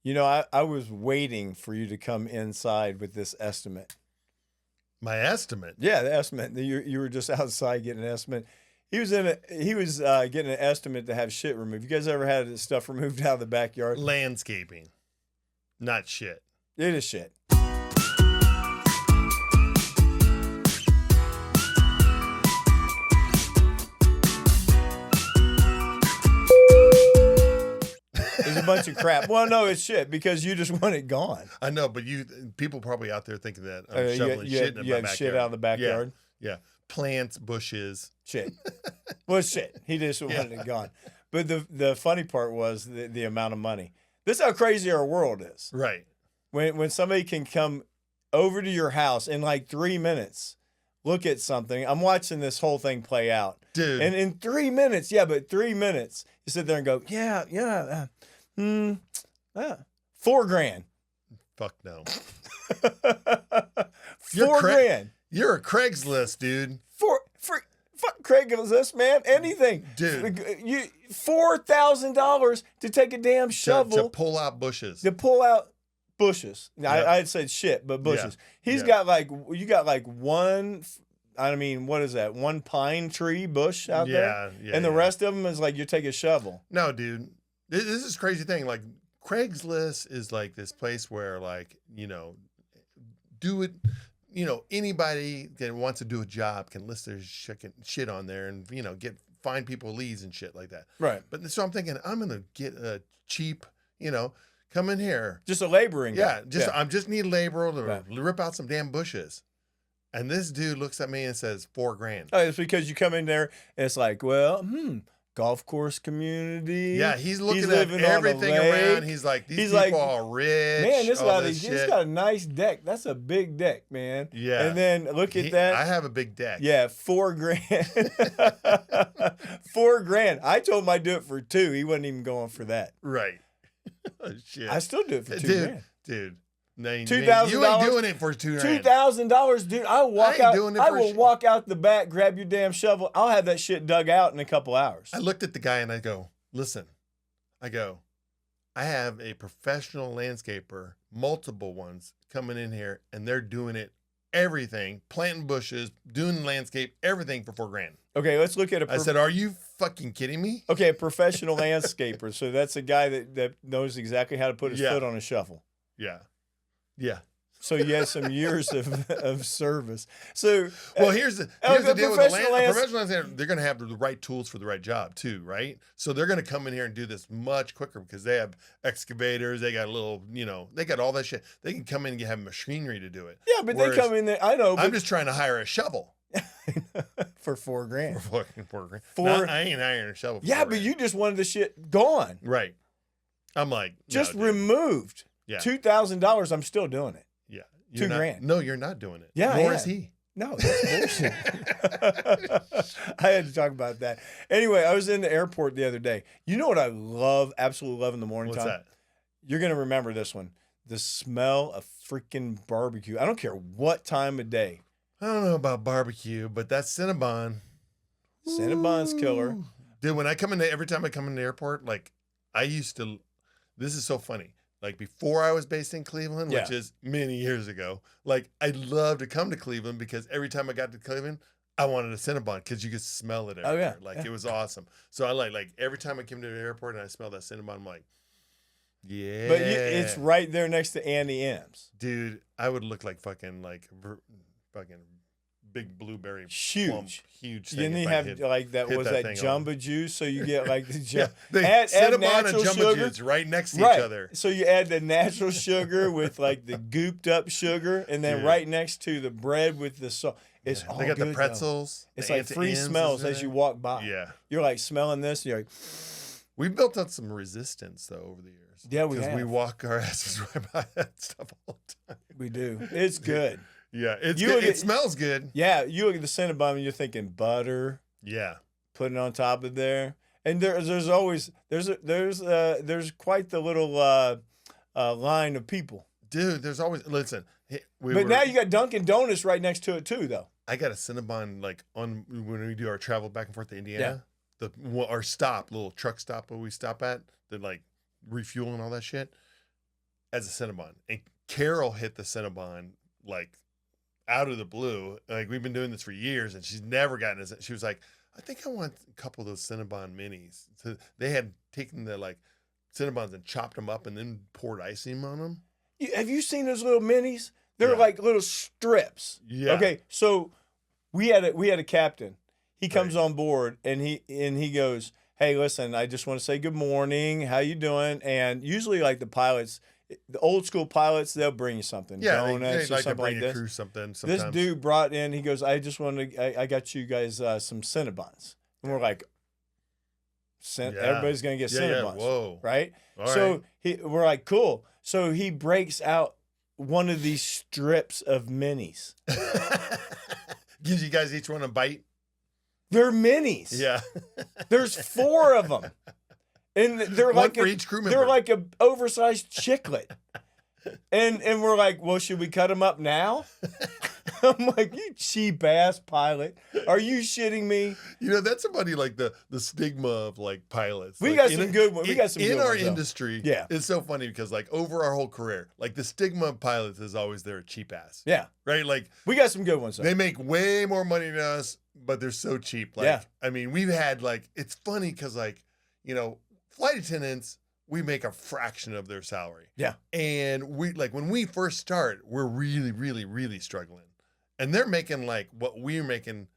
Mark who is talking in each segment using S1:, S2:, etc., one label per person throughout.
S1: You know, I was waiting for you to come inside with this estimate.
S2: My estimate?
S1: Yeah, the estimate. You were just outside getting an estimate. He was getting an estimate to have shit removed. You guys ever had stuff removed out of the backyard?
S2: Landscaping, not shit.
S1: It is shit. It's a bunch of crap. Well, no, it's shit because you just want it gone.
S2: I know, but people probably out there thinking that I'm shoveling shit in my backyard.
S1: Shit out of the backyard.
S2: Yeah. Plants, bushes.
S1: Shit. Well, shit. He just wanted it gone. But the funny part was the amount of money. This is how crazy our world is.
S2: Right.
S1: When somebody can come over to your house in like 3 minutes, look at something. I'm watching this whole thing play out.
S2: Dude.
S1: And in 3 minutes, 3 minutes, you sit there and go, $4 grand.
S2: Fuck no.
S1: $4 grand.
S2: You're a Craigslist, dude.
S1: Fuck Craigslist, man. Anything,
S2: dude.
S1: You $4,000 to take a damn shovel
S2: to pull out bushes.
S1: Bushes. Yep. I'd say shit, but bushes. Yeah. You got like one. I mean, what is that? One pine tree bush out there? Yeah. And the rest of them is like you take a shovel.
S2: No, dude. This is a crazy thing. Like Craigslist is like this place where do it. Anybody that wants to do a job can list their shit on there and, find people leads and shit like that.
S1: Right.
S2: But so I'm thinking I'm going to get a cheap, come in here.
S1: Just a laboring guy.
S2: I just need a laborer to rip out some damn bushes. And this dude looks at me and says $4 grand.
S1: Oh, it's because you come in there and it's like, golf course community.
S2: Yeah, he's looking at everything around. He's like, these people are rich.
S1: Man, this got a nice deck. That's a big deck, man.
S2: Yeah.
S1: And then look at that.
S2: I have a big deck.
S1: Yeah, $4 grand. $4 grand. I told him I'd do it for $2 grand. He wasn't even going for that.
S2: Right. Shit.
S1: I still do it for $2 grand.
S2: Dude.
S1: $2,000.
S2: You ain't doing it for $2 grand.
S1: $2,000, dude. I will walk out the back, grab your damn shovel. I'll have that shit dug out in a couple hours.
S2: I looked at the guy and I go, listen. I have a professional landscaper, multiple ones coming in here, and they're doing it everything, planting bushes, doing landscape, everything for $4 grand.
S1: Okay, let's look at
S2: I said, are you fucking kidding me?
S1: Okay, a professional landscaper. So that's a guy that knows exactly how to put his foot on a shovel.
S2: Yeah. Yeah.
S1: So you have some years of service. So
S2: here's the deal with the professional landscaper. They're going to have the right tools for the right job too, right? So they're going to come in here and do this much quicker because they have excavators. They got a little, they got all that shit. They can come in and have machinery to do it.
S1: Yeah, but they come in there. I know.
S2: I'm just trying to hire a shovel.
S1: For $4 grand.
S2: For fucking $4 grand. I ain't hiring a shovel.
S1: Yeah, but you just wanted the shit gone.
S2: Right. I'm like,
S1: just removed. Yeah. $2,000. I'm still doing it.
S2: Yeah.
S1: $2 grand.
S2: No, you're not doing it.
S1: Yeah.
S2: Nor is he.
S1: No, that's bullshit. I had to talk about that. Anyway, I was in the airport the other day. You know what I absolutely love in the morning time?
S2: What's that?
S1: You're going to remember this one. The smell of freaking barbecue. I don't care what time of day.
S2: I don't know about barbecue, but that's Cinnabon.
S1: Cinnabon's killer.
S2: Dude, every time I come in the airport, like this is so funny. Like before I was based in Cleveland, which is many years ago, like I'd love to come to Cleveland because every time I got to Cleveland, I wanted a Cinnabon because you could smell it everywhere.
S1: Oh, yeah.
S2: It was awesome. So I like every time I came to the airport and I smelled that Cinnabon, I'm like, yeah.
S1: But it's right there next to Andy M's.
S2: Dude, I would look like fucking big blueberry,
S1: huge
S2: thing.
S1: And you have that jumbo juice, so you get like the
S2: add natural and jumbo juice right next to each other.
S1: So you add the natural sugar with like the gooped up sugar, and then right next to the bread with the salt. It's all
S2: they got
S1: good,
S2: the pretzels.
S1: It's like free smells as you walk by.
S2: Yeah,
S1: you're like smelling this. And you're like,
S2: we built up some resistance though over the years.
S1: Yeah, we have.
S2: Because we walk our asses right by that stuff all the time.
S1: We do. It's good.
S2: Yeah, it's good. It smells good.
S1: Yeah, you look at the Cinnabon and you're thinking butter.
S2: Yeah,
S1: putting it on top of there, and there's always there's quite the little line of people.
S2: Dude, there's always
S1: now you got Dunkin' Donuts right next to it too, though.
S2: I got a Cinnabon on when we do our travel back and forth to Indiana. Yeah. Our little truck stop where we stop at, the refuel and all that shit. as a Cinnabon, and Carol hit the Cinnabon like out of the blue. Like we've been doing this for years, and she's never gotten it. She was like, I think I want a couple of those Cinnabon minis. So they had taken the like Cinnabons and chopped them up and then poured icing on them.
S1: Have you seen those little minis? They're like little strips.
S2: Yeah.
S1: Okay, so we had a captain. He comes on board and he goes, "Hey, listen, I just want to say good morning. How you doing?" And usually, like the pilots, the old school pilots, they'll bring you something, donuts or something like this.
S2: Crew something.
S1: This dude brought in. He goes, "I just wanted. I got you guys some Cinnabons," and we're like, "Everybody's gonna get Cinnabons,
S2: Whoa,
S1: right?"
S2: All
S1: so we're like, "Cool." So he breaks out one of these strips of minis.
S2: Gives you guys each one a bite.
S1: They're minis.
S2: Yeah.
S1: There's 4 of them. And they're
S2: one for each crew member.
S1: They're like an oversized chiclet. And we're like, well, should we cut them up now? I'm like, you cheap ass pilot. Are you shitting me?
S2: You know, that's somebody like the stigma of like pilots.
S1: We
S2: like,
S1: got some good ones. We got some good
S2: in our
S1: ones,
S2: industry.
S1: Yeah.
S2: It's so funny because like over our whole career, like the stigma of pilots is always they're a cheap ass.
S1: Yeah.
S2: Right? Like
S1: we got some good ones though.
S2: They make way more money than us, but they're so cheap. Like I mean, we've had like it's funny because like, you know, flight attendants, we make a fraction of their salary.
S1: Yeah.
S2: And we like when we first start, we're really, really, really struggling. And they're making like what we're making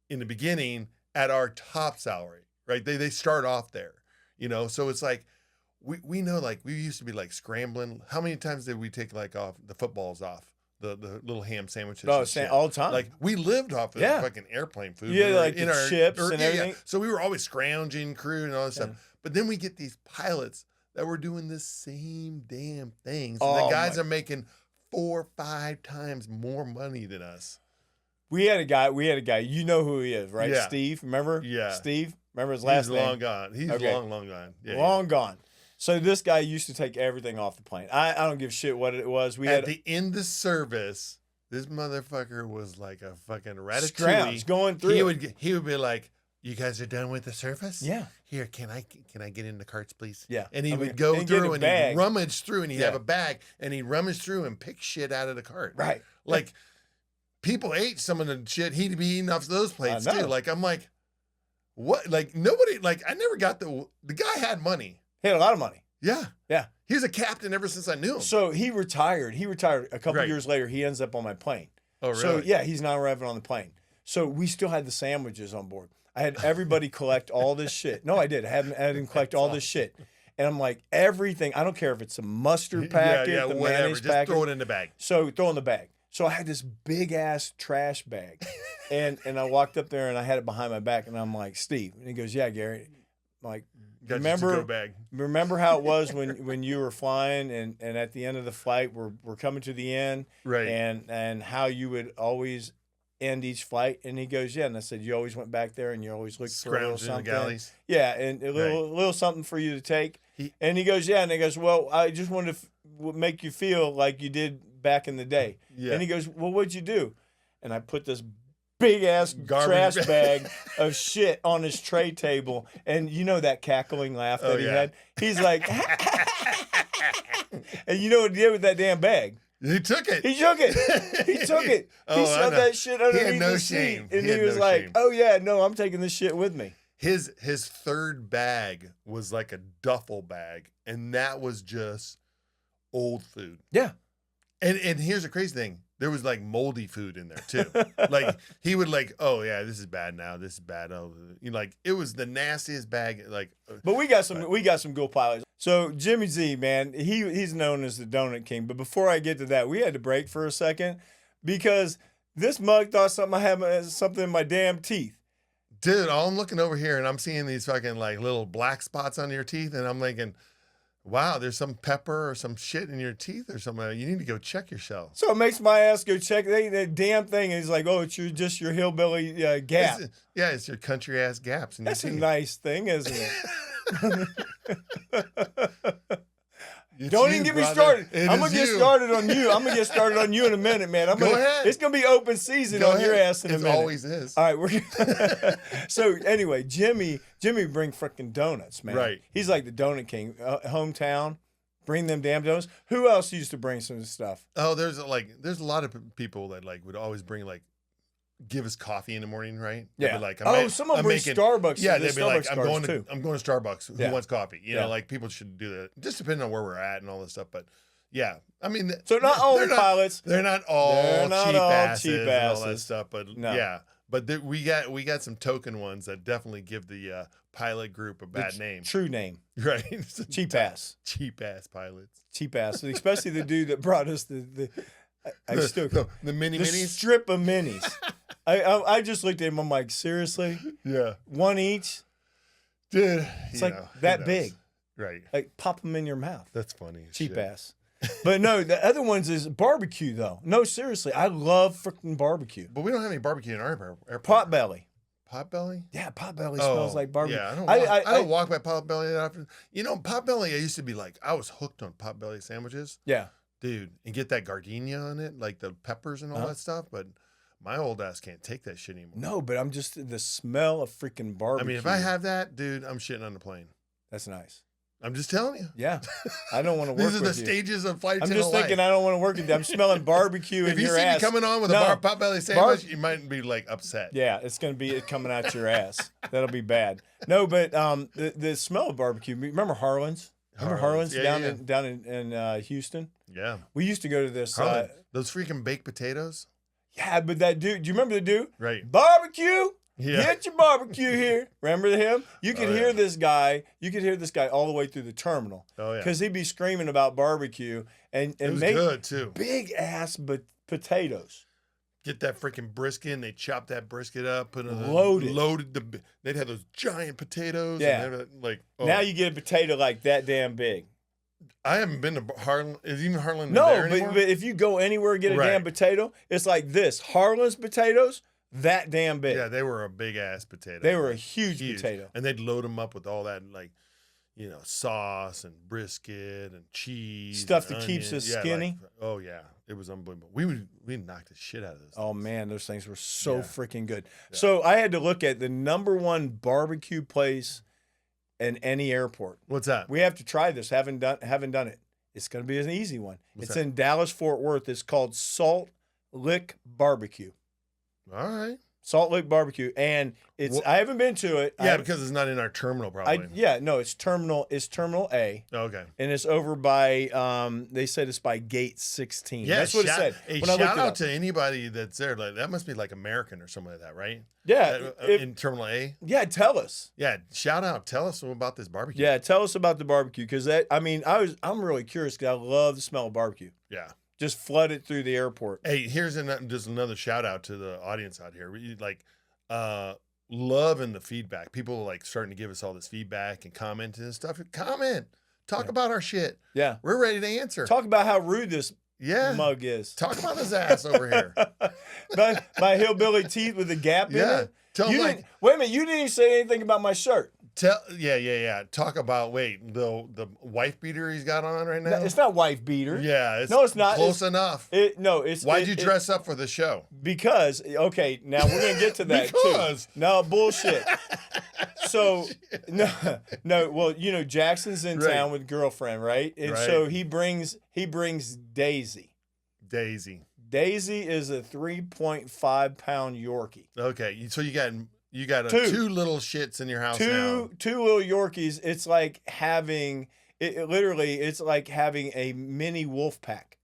S2: in the beginning at our top salary, right? They start off there, you know? So it's like, we know like we used to be like scrambling. How many times did we take like off the footballs off? The little ham sandwiches.
S1: Oh, all the time.
S2: Like we lived off of fucking airplane food.
S1: Yeah, like in our chips and everything.
S2: So we were always scrounging crew and all that stuff. But then we get these pilots that were doing the same damn things. And the guys are making 4 or 5 times more money than us.
S1: We had a guy. You know who he is, right?
S2: Yeah.
S1: Steve, remember?
S2: Yeah.
S1: Steve, remember his last name?
S2: He's long gone. He's long gone. Yeah,
S1: long gone. So this guy used to take everything off the plane. I don't give a shit what it was.
S2: At the end of service, this motherfucker was like a fucking ratatouille.
S1: Scrounge going through.
S2: He would be like, "You guys are done with the service?
S1: Yeah.
S2: Here, can I get in the carts, please?"
S1: Yeah.
S2: And he would go through and he'd rummage through and he'd have a bag and he'd rummage through and pick shit out of the cart.
S1: Right.
S2: Like people ate some of the shit he'd be eating off those plates too. Like I'm like, what? Like nobody. Like I never got the guy had money.
S1: He had a lot of money.
S2: Yeah.
S1: Yeah.
S2: He was a captain ever since I knew him.
S1: So he retired. A couple years later. He ends up on my plane.
S2: Oh really?
S1: So yeah, he's not arriving on the plane. So we still had the sandwiches on board. I had everybody collect all this shit. No, I did. I had them collect all this shit. And I'm like, everything, I don't care if it's a mustard packet, the
S2: whatever.
S1: mayonnaise
S2: Just
S1: packet.
S2: throw it in the bag.
S1: So throw in the bag. So I had this big ass trash bag. and I walked up there and I had it behind my back and I'm like, Steve. And he goes, yeah, Gary. I'm like, remember how it was when you were flying and at the end of the flight, we're coming to the end.
S2: Right.
S1: And how you would always end each flight. And he goes, yeah. And I said, you always went back there and you always looked for a little something.
S2: In the galleys.
S1: Yeah, and a little something for you to take. And he goes, yeah. And he goes, well, I just wanted to make you feel like you did back in the day. Yeah. And he goes, well, what'd you do? And I put this big ass trash bag of shit on his tray table. And you know that cackling laugh that he had? He's like, and you know what he did with that damn bag?
S2: He took it.
S1: He took it. He took it. He shoved that shit underneath the seat. And he was like, oh, yeah, no, I'm taking this shit with me.
S2: His third bag was like a duffel bag, and that was just old food.
S1: Yeah.
S2: And here's the crazy thing. There was like moldy food in there too. Like he would like, oh yeah, this is bad now. This is bad. Oh, you know, like it was the nastiest bag. Like,
S1: but we got some good pilots. So Jimmy Z, man, he's known as the Donut King. But before I get to that, we had to break for a second because this mug thought I had something in my damn teeth.
S2: Dude, I'm looking over here and I'm seeing these fucking like little black spots on your teeth, and I'm thinking, wow, there's some pepper or some shit in your teeth or something. You need to go check yourself.
S1: So it makes my ass go check that damn thing. And he's like, oh, it's just your hillbilly gap.
S2: It's your country ass gaps.
S1: That's a nice thing, isn't it? Don't even get me started. I'm going to get started on you. I'm going to get started on you in a minute, man.
S2: Go ahead.
S1: It's going to be open season on your ass in a minute.
S2: It always is.
S1: All right. So anyway, Jimmy bring freaking donuts, man.
S2: Right.
S1: He's like the Donut King. Hometown, Bring them damn donuts. Who else used to bring some stuff?
S2: Oh, there's a lot of people that like would always bring like give us coffee in the morning, right?
S1: Yeah.
S2: Be like,
S1: someone brings Starbucks.
S2: Yeah, they'd be like,
S1: Starbucks
S2: I'm going
S1: too.
S2: to Starbucks. Who wants coffee? You know, like people should do that. Just depending on where we're at and all this stuff. But yeah, I mean,
S1: so not all pilots.
S2: They're not all cheap asses and all that stuff. But
S1: no.
S2: yeah, but we got some token ones that definitely give the pilot group a bad name.
S1: True name.
S2: Right.
S1: Cheap ass.
S2: Cheap ass pilots.
S1: Cheap ass. Especially the dude that brought us the
S2: mini minis.
S1: Strip of minis. I just looked at him. I'm like, seriously?
S2: Yeah.
S1: One each?
S2: Dude.
S1: It's like that big.
S2: Right.
S1: Like pop them in your mouth.
S2: That's funny.
S1: Cheap ass. But no, the other ones is barbecue though. No, seriously. I love freaking barbecue.
S2: But we don't have any barbecue in our airport.
S1: Potbelly.
S2: Potbelly?
S1: Yeah, Potbelly smells like barbecue.
S2: Yeah, I don't walk by Potbelly that often. You know, Potbelly, I used to be like, I was hooked on Potbelly sandwiches.
S1: Yeah.
S2: Dude, and get that gardenia on it, like the peppers and all that stuff. But my old ass can't take that shit anymore.
S1: No, but I'm just the smell of freaking barbecue.
S2: I mean, if I have that, dude, I'm shitting on the plane.
S1: That's nice.
S2: I'm just telling you.
S1: Yeah. I don't want to work with you.
S2: These are the stages of flight attendant
S1: I'm just thinking
S2: life.
S1: I don't want to work with you. I'm smelling barbecue in your ass.
S2: If you see me coming on with a Potbelly sandwich, you might be like upset.
S1: Yeah, it's going to be coming out your ass. That'll be bad. No, but the smell of barbecue. Remember Harlan's? Remember Harlan's down in Houston?
S2: Yeah.
S1: We used to go to this.
S2: Those freaking baked potatoes.
S1: Yeah, but that dude, do you remember the dude?
S2: Right.
S1: Barbecue?
S2: Yeah.
S1: Get your barbecue here. Remember him? You could hear this guy. You could hear this guy all the way through the terminal.
S2: Oh, yeah.
S1: Because he'd be screaming about barbecue and make
S2: good, too.
S1: Big ass potatoes.
S2: Get that freaking brisket, and they chop that brisket up, put it
S1: loaded.
S2: They'd have those giant potatoes.
S1: Yeah.
S2: And
S1: Now you get a potato like that damn big.
S2: I haven't been to Harlan. Is even Harlan
S1: no,
S2: there anymore?
S1: but if you go anywhere and get a damn potato, it's like this. Harlan's potatoes, that damn big.
S2: Yeah, they were a big ass potato.
S1: They were a huge potato.
S2: And they'd load them up with all that, like, sauce and brisket and cheese.
S1: Stuff
S2: and
S1: that keeps us skinny.
S2: Yeah. It was unbelievable. We knocked the shit out of those.
S1: Oh, man, those things were so freaking good. Yeah. So I had to look at the #1 barbecue place in any airport.
S2: What's that?
S1: We have to try this. Haven't done it. It's going to be an easy one. It's in Dallas, Fort Worth. It's called Salt Lick Barbecue.
S2: All right.
S1: Salt Lick Barbecue, and I haven't been to it.
S2: Yeah, because it's not in our terminal, probably.
S1: It's Terminal A.
S2: Okay.
S1: And it's over by. They said it's by Gate 16.
S2: Yeah,
S1: that's what it said.
S2: Hey, shout out to anybody that's there. Like that must be like American or something like that, right?
S1: Yeah.
S2: In Terminal A.
S1: Yeah, tell us.
S2: Yeah, shout out. Tell us about this barbecue.
S1: Yeah, tell us about the barbecue because I'm really curious because I love the smell of barbecue.
S2: Yeah.
S1: Just flood it through the airport.
S2: Hey, here's just another shout out to the audience out here. We loving the feedback. People like starting to give us all this feedback and comment and stuff. Comment. Talk about our shit.
S1: Yeah.
S2: We're ready to answer.
S1: Talk about how rude this mug is.
S2: Talk about his ass over here.
S1: my hillbilly teeth with a gap in it. Wait a minute, you didn't even say anything about my shirt.
S2: Talk about the wife beater he's got on right now.
S1: It's not wife beater.
S2: Yeah,
S1: it's not.
S2: Close enough.
S1: Why'd
S2: you dress up for the show?
S1: Because now we're gonna get to that too. No bullshit. So no. Well, Jackson's in town with girlfriend, right? And so he brings Daisy. Daisy is a 3.5 pound Yorkie.
S2: Okay, so you got two little shits in your house now.
S1: Two little Yorkies. It's like having it's like having a mini wolf pack.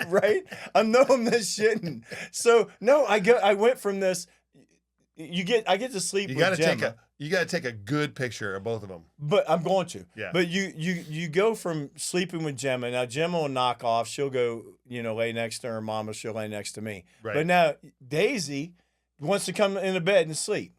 S1: Right? I'm not shitting. So no, I went from this. I get to sleep with Gemma.
S2: You got to take a good picture of both of them.
S1: But I'm going to.
S2: Yeah.
S1: But you go from sleeping with Gemma. Now Gemma will knock off. She'll go, lay next to her mama. She'll lay next to me.
S2: Right.
S1: But now Daisy wants to come into bed and sleep.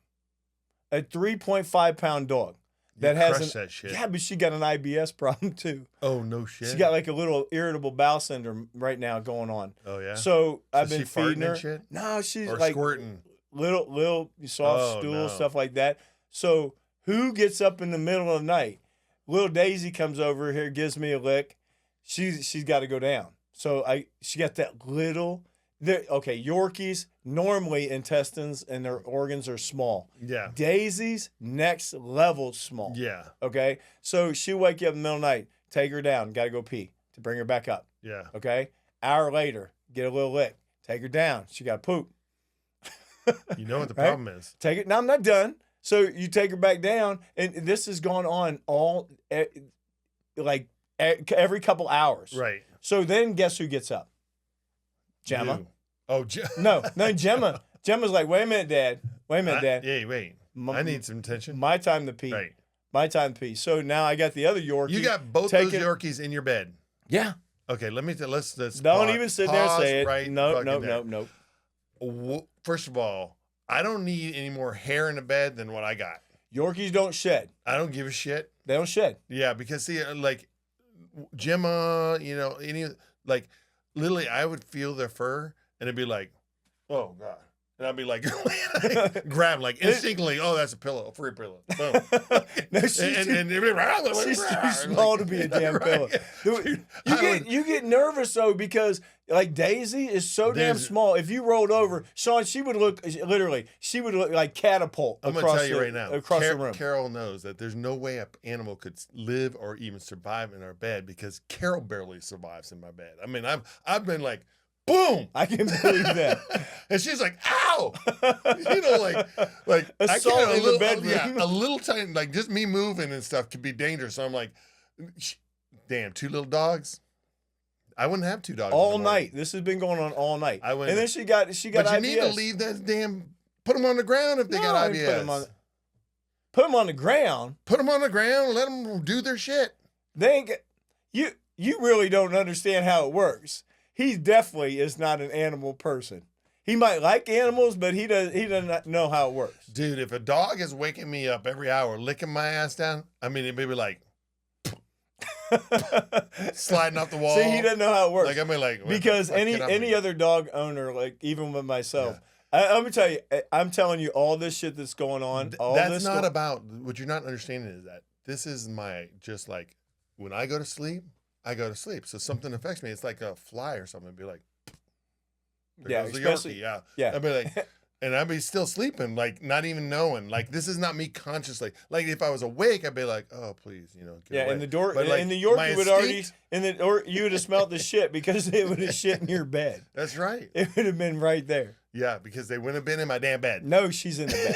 S1: A 3.5 pound dog that has
S2: that shit.
S1: Yeah, but she got an IBS problem too.
S2: Oh no shit.
S1: She got like a little irritable bowel syndrome right now going on.
S2: Oh yeah.
S1: So I've been feeding her.
S2: And shit?
S1: No, she's
S2: or
S1: like
S2: squirting.
S1: Little soft stool stuff like that. So who gets up in the middle of the night? Little Daisy comes over here, gives me a lick. She's got to go down. So she got that little Okay, Yorkies, normally intestines and their organs are small.
S2: Yeah.
S1: Daisies, next level small.
S2: Yeah.
S1: Okay? So she'll wake you up in the middle of the night, take her down, got to go pee to bring her back up.
S2: Yeah.
S1: Okay? Hour later, get a little lick, take her down. She got to poop.
S2: You know what the problem is.
S1: Take it. Now, I'm not done. So you take her back down, and this has gone on every couple hours.
S2: Right.
S1: So then guess who gets up? Gemma.
S2: You. Oh,
S1: no, Gemma. Gemma's like, wait a minute, Dad. Dad.
S2: Yeah, wait. I need some attention.
S1: My time to pee.
S2: Right.
S1: My time to pee. So now I got the other Yorkie.
S2: You got both those Yorkies in your bed.
S1: Yeah.
S2: Okay, let's
S1: don't even sit there and say it.
S2: Right
S1: No.
S2: First of all, I don't need any more hair in the bed than what I got.
S1: Yorkies don't shed.
S2: I don't give a shit.
S1: They don't shed.
S2: Yeah, because see, like Gemma, literally, I would feel their fur and it'd be like, oh God. And I'd be like, grab like instinctually, oh, that's a pillow, a free pillow. Boom.
S1: No, she's too small to be a damn pillow. You get nervous though because like Daisy is so damn small. If you rolled over, Shawn, she would look like catapult.
S2: I'm gonna tell you right now,
S1: across the room.
S2: Carol knows that there's no way an animal could live or even survive in our bed because Carol barely survives in my bed. I mean, I've been like, boom!
S1: I can believe that.
S2: And she's like, ow! like
S1: assault in the bedroom.
S2: Yeah, a little tiny, like just me moving and stuff could be dangerous. So I'm like, damn, 2 little dogs. I wouldn't have 2 dogs
S1: all night. This has been going on all night.
S2: I wouldn't.
S1: And then she got
S2: but
S1: IBS.
S2: You need to leave that damn. Put them on the ground if they got IBS.
S1: Put them on the ground.
S2: Put them on the ground. Let them do their shit.
S1: They ain't you really don't understand how it works. He definitely is not an animal person. He might like animals, but he doesn't know how it works.
S2: Dude, if a dog is waking me up every hour, licking my ass down, I mean, it'd be like sliding off the wall.
S1: See, he doesn't know how it works.
S2: Like I mean, like
S1: because any other dog owner, like even with myself, I'm gonna tell you, I'm telling you all this shit that's going on.
S2: That's not about what you're not understanding is that this is my just like when I go to sleep. I go to sleep. So something affects me. It's like a fly or something. It'd be like, there goes the Yorkie. Yeah. I'd be like, and I'd be still sleeping, like not even knowing. Like this is not me consciously. Like if I was awake, I'd be like, oh please, get away.
S1: And the door, but and the Yorkie would already, or you would have smelled the shit because it would have shit in your bed.
S2: That's right.
S1: It would have been right there.
S2: Yeah, because they wouldn't have been in my damn bed.
S1: No, she's in the bed.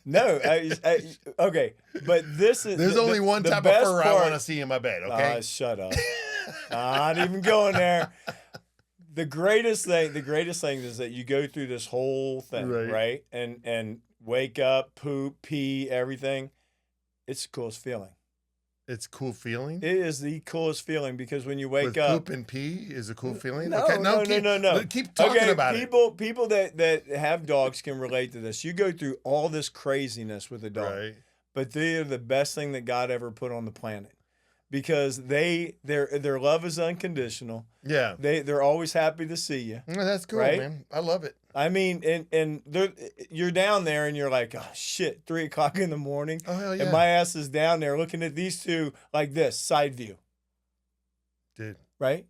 S1: No, okay, but this is
S2: there's only one type of fur I want to see in my bed. Okay,
S1: shut up. Not even going there. The greatest thing is that you go through this whole thing, right? And wake up, poop, pee, everything. It's the coolest feeling.
S2: It's a cool feeling.
S1: It is the coolest feeling because when you wake up,
S2: poop and pee is a cool feeling.
S1: No.
S2: Keep talking about it.
S1: People that have dogs can relate to this. You go through all this craziness with a dog, but they are the best thing that God ever put on the planet because their love is unconditional. Yeah, they're always happy to see you.
S2: Yeah, that's cool, man. I love it.
S1: I mean, and you're down there and you're like, oh shit, 3 o'clock in the morning.
S2: Oh hell yeah!
S1: And my ass is down there looking at these two like this, side view.
S2: Dude.
S1: Right?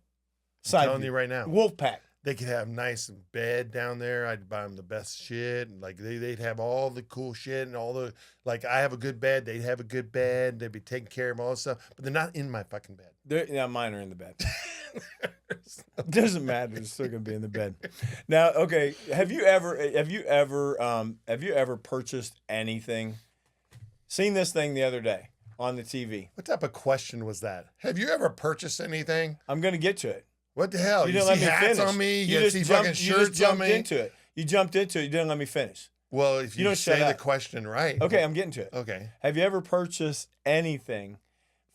S2: I'm telling you right now.
S1: Wolf pack.
S2: They could have nice bed down there. I'd buy them the best shit. And like they'd have all the cool shit and all the like. I have a good bed. They'd have a good bed. They'd be taking care of all this stuff. But they're not in my fucking bed.
S1: Mine are in the bed. It doesn't matter. They're still gonna be in the bed. Now, okay. Have you ever purchased anything? Seen this thing the other day on the TV.
S2: What type of question was that? Have you ever purchased anything?
S1: I'm gonna get to it.
S2: What the hell?
S1: You didn't let me
S2: hats
S1: finish.
S2: on me? You see fucking shirts on me?
S1: You just jumped into it. You didn't let me finish.
S2: Well, if you don't say the question right.
S1: Okay, I'm getting to it.
S2: Okay.
S1: Have you ever purchased anything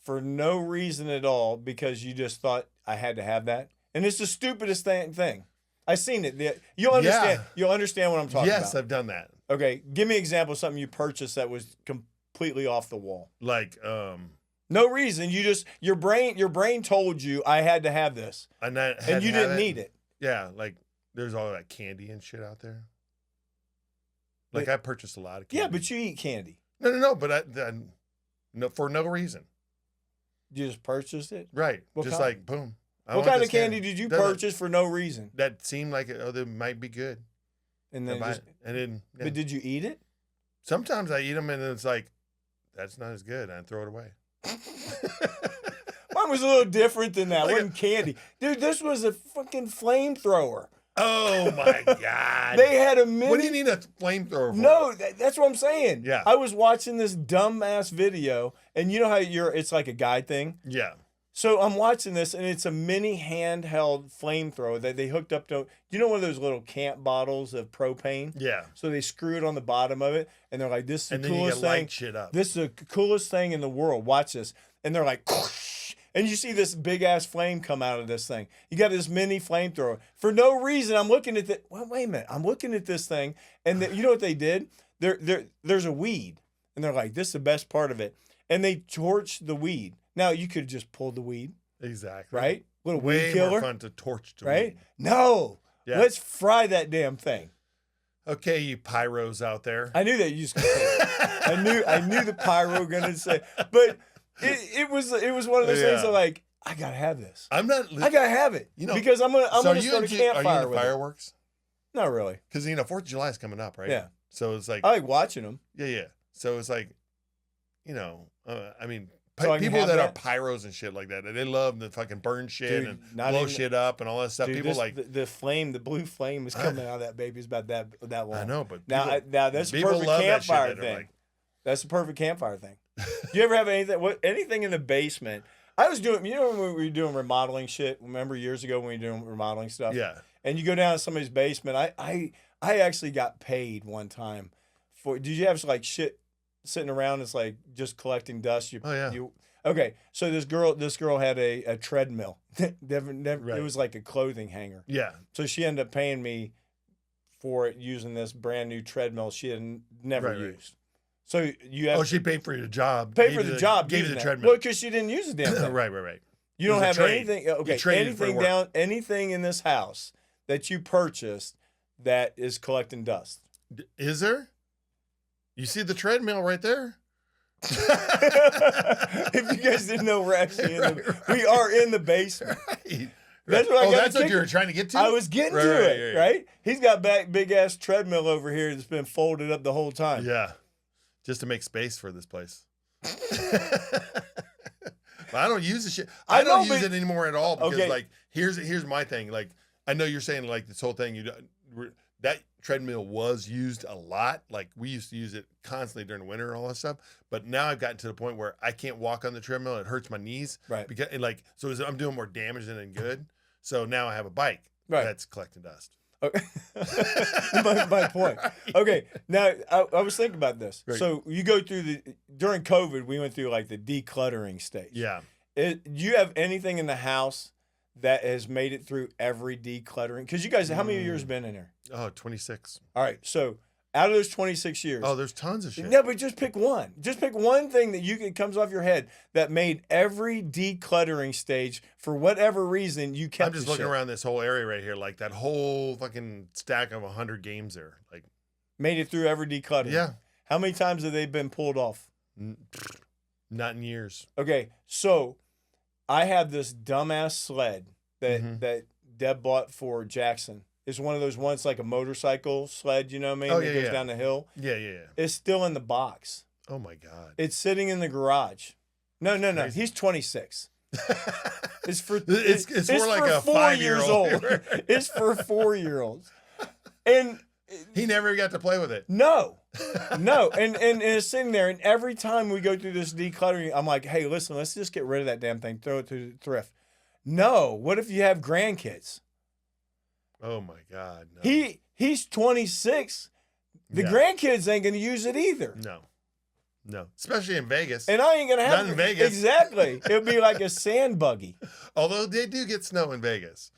S1: for no reason at all because you just thought I had to have that? And it's the stupidest thing. I've seen it. You'll understand. Yeah. You'll understand what I'm talking about.
S2: Yes, I've done that.
S1: Okay, give me an example of something you purchased that was completely off the wall.
S2: Like,
S1: no reason. You just your brain told you I had to have this, and you didn't need it.
S2: Yeah, like there's all that candy and shit out there. Like I purchased a lot of candy.
S1: Yeah, but you eat candy.
S2: No. But no, for no reason.
S1: You just purchased it,
S2: right?
S1: What
S2: just
S1: kind?
S2: like boom.
S1: What kind of candy did you purchase for no reason?
S2: That seemed like they might be good.
S1: And then
S2: yeah.
S1: But did you eat it?
S2: Sometimes I eat them and it's like, that's not as good. I throw it away.
S1: Mine was a little different than that. It wasn't candy. Dude, this was a fucking flamethrower.
S2: Oh my God.
S1: They had a mini.
S2: What do you need a flamethrower for?
S1: No, that's what I'm saying.
S2: Yeah.
S1: I was watching this dumbass video, and you know how it's like a guide thing?
S2: Yeah.
S1: So I'm watching this, and it's a mini handheld flamethrower that they hooked up to. You know one of those little camp bottles of propane?
S2: Yeah.
S1: So they screw it on the bottom of it, and they're like, "This is the coolest thing.
S2: Light shit up.
S1: This is the coolest thing in the world. Watch this." And they're like, and you see this big ass flame come out of this thing. You got this mini flamethrower for no reason. I'm looking at wait a minute. I'm looking at this thing, and you know what they did? There's a weed, and they're like, "This is the best part of it," and they torched the weed. Now, you could just pull the weed.
S2: Exactly.
S1: Right? Little
S2: way
S1: weed killer.
S2: More fun to torch the
S1: right?
S2: weed.
S1: No.
S2: Yeah.
S1: Let's fry that damn thing.
S2: Okay, you pyros out there.
S1: I knew that you was gonna say that. I knew the pyro gonna say, but it was one of those things that like, I gotta have this. I gotta have it. You know, because I'm gonna start a campfire.
S2: Are you into fireworks?
S1: Not really.
S2: Because 4th of July is coming up, right?
S1: Yeah.
S2: So it's like
S1: I like watching them.
S2: Yeah. So it's like, people that are pyros and shit like that, they love the fucking burn shit and blow shit up and all that stuff. People like
S1: the blue flame is coming out of that baby. It's about that long.
S2: I know, but
S1: now that's a perfect campfire thing. Like, that's a perfect campfire thing. Do you ever have anything in the basement? I was doing, when we were doing remodeling shit. Remember years ago when we were doing remodeling stuff?
S2: Yeah.
S1: And you go down to somebody's basement. I actually got paid one time for. Did you have like shit sitting around? It's like just collecting dust. Okay, so this girl had a treadmill. Never, It was like a clothing hanger.
S2: Yeah.
S1: So she ended up paying me for it using this brand new treadmill she had never used. So you have.
S2: Oh, she paid for your job.
S1: Paid for the job.
S2: Gave you the treadmill.
S1: Well, because she didn't use the damn thing.
S2: Right.
S1: You don't have anything. Okay, anything in this house that you purchased that is collecting dust.
S2: Is there? You see the treadmill right there?
S1: If you guys didn't know, we're actually we are in the basement.
S2: Right.
S1: That's what
S2: that's what you were trying to get to?
S1: I was getting to it, right? He's got big ass treadmill over here that's been folded up the whole time.
S2: Yeah. Just to make space for this place. But I don't use the shit. I don't use it anymore at all because like here's my thing. Like I know you're saying like this whole thing that treadmill was used a lot. Like we used to use it constantly during the winter and all that stuff. But now I've gotten to the point where I can't walk on the treadmill. It hurts my knees.
S1: Right.
S2: Because I'm doing more damage than good. So now I have a bike that's collecting dust.
S1: Okay. my point. Okay. Now I was thinking about this. Right. So you go through during COVID, we went through like the decluttering stage.
S2: Yeah.
S1: Do you have anything in the house that has made it through every decluttering? Because you guys, how many years been in here?
S2: Oh, 26.
S1: All right. So out of those 26 years.
S2: Oh, there's tons of shit.
S1: No, but just pick one. Just pick one thing that comes off your head that made every decluttering stage, for whatever reason, you kept.
S2: I'm just looking around this whole area right here, like that whole fucking stack of 100 games there. Like,
S1: made it through every decluttering.
S2: Yeah.
S1: How many times have they been pulled off?
S2: Not in years.
S1: Okay, so I have this dumbass sled that Deb bought for Jackson. It's one of those ones like a motorcycle sled, you know what I mean? That goes down the hill.
S2: Yeah.
S1: It's still in the box.
S2: Oh my God.
S1: It's sitting in the garage. No. He's 26. It's for like
S2: a 5-year-old.
S1: It's for 4-year-olds. And
S2: he never got to play with it.
S1: No. And it's sitting there, and every time we go through this decluttering, I'm like, hey, listen, let's just get rid of that damn thing. Throw it to the thrift. No. What if you have grandkids?
S2: Oh my God. No.
S1: He's 26. The grandkids ain't gonna use it either.
S2: No. Especially in Vegas.
S1: And I ain't gonna have
S2: Not in Vegas.
S1: Exactly. It'll be like a sand buggy.
S2: Although they do get snow in Vegas.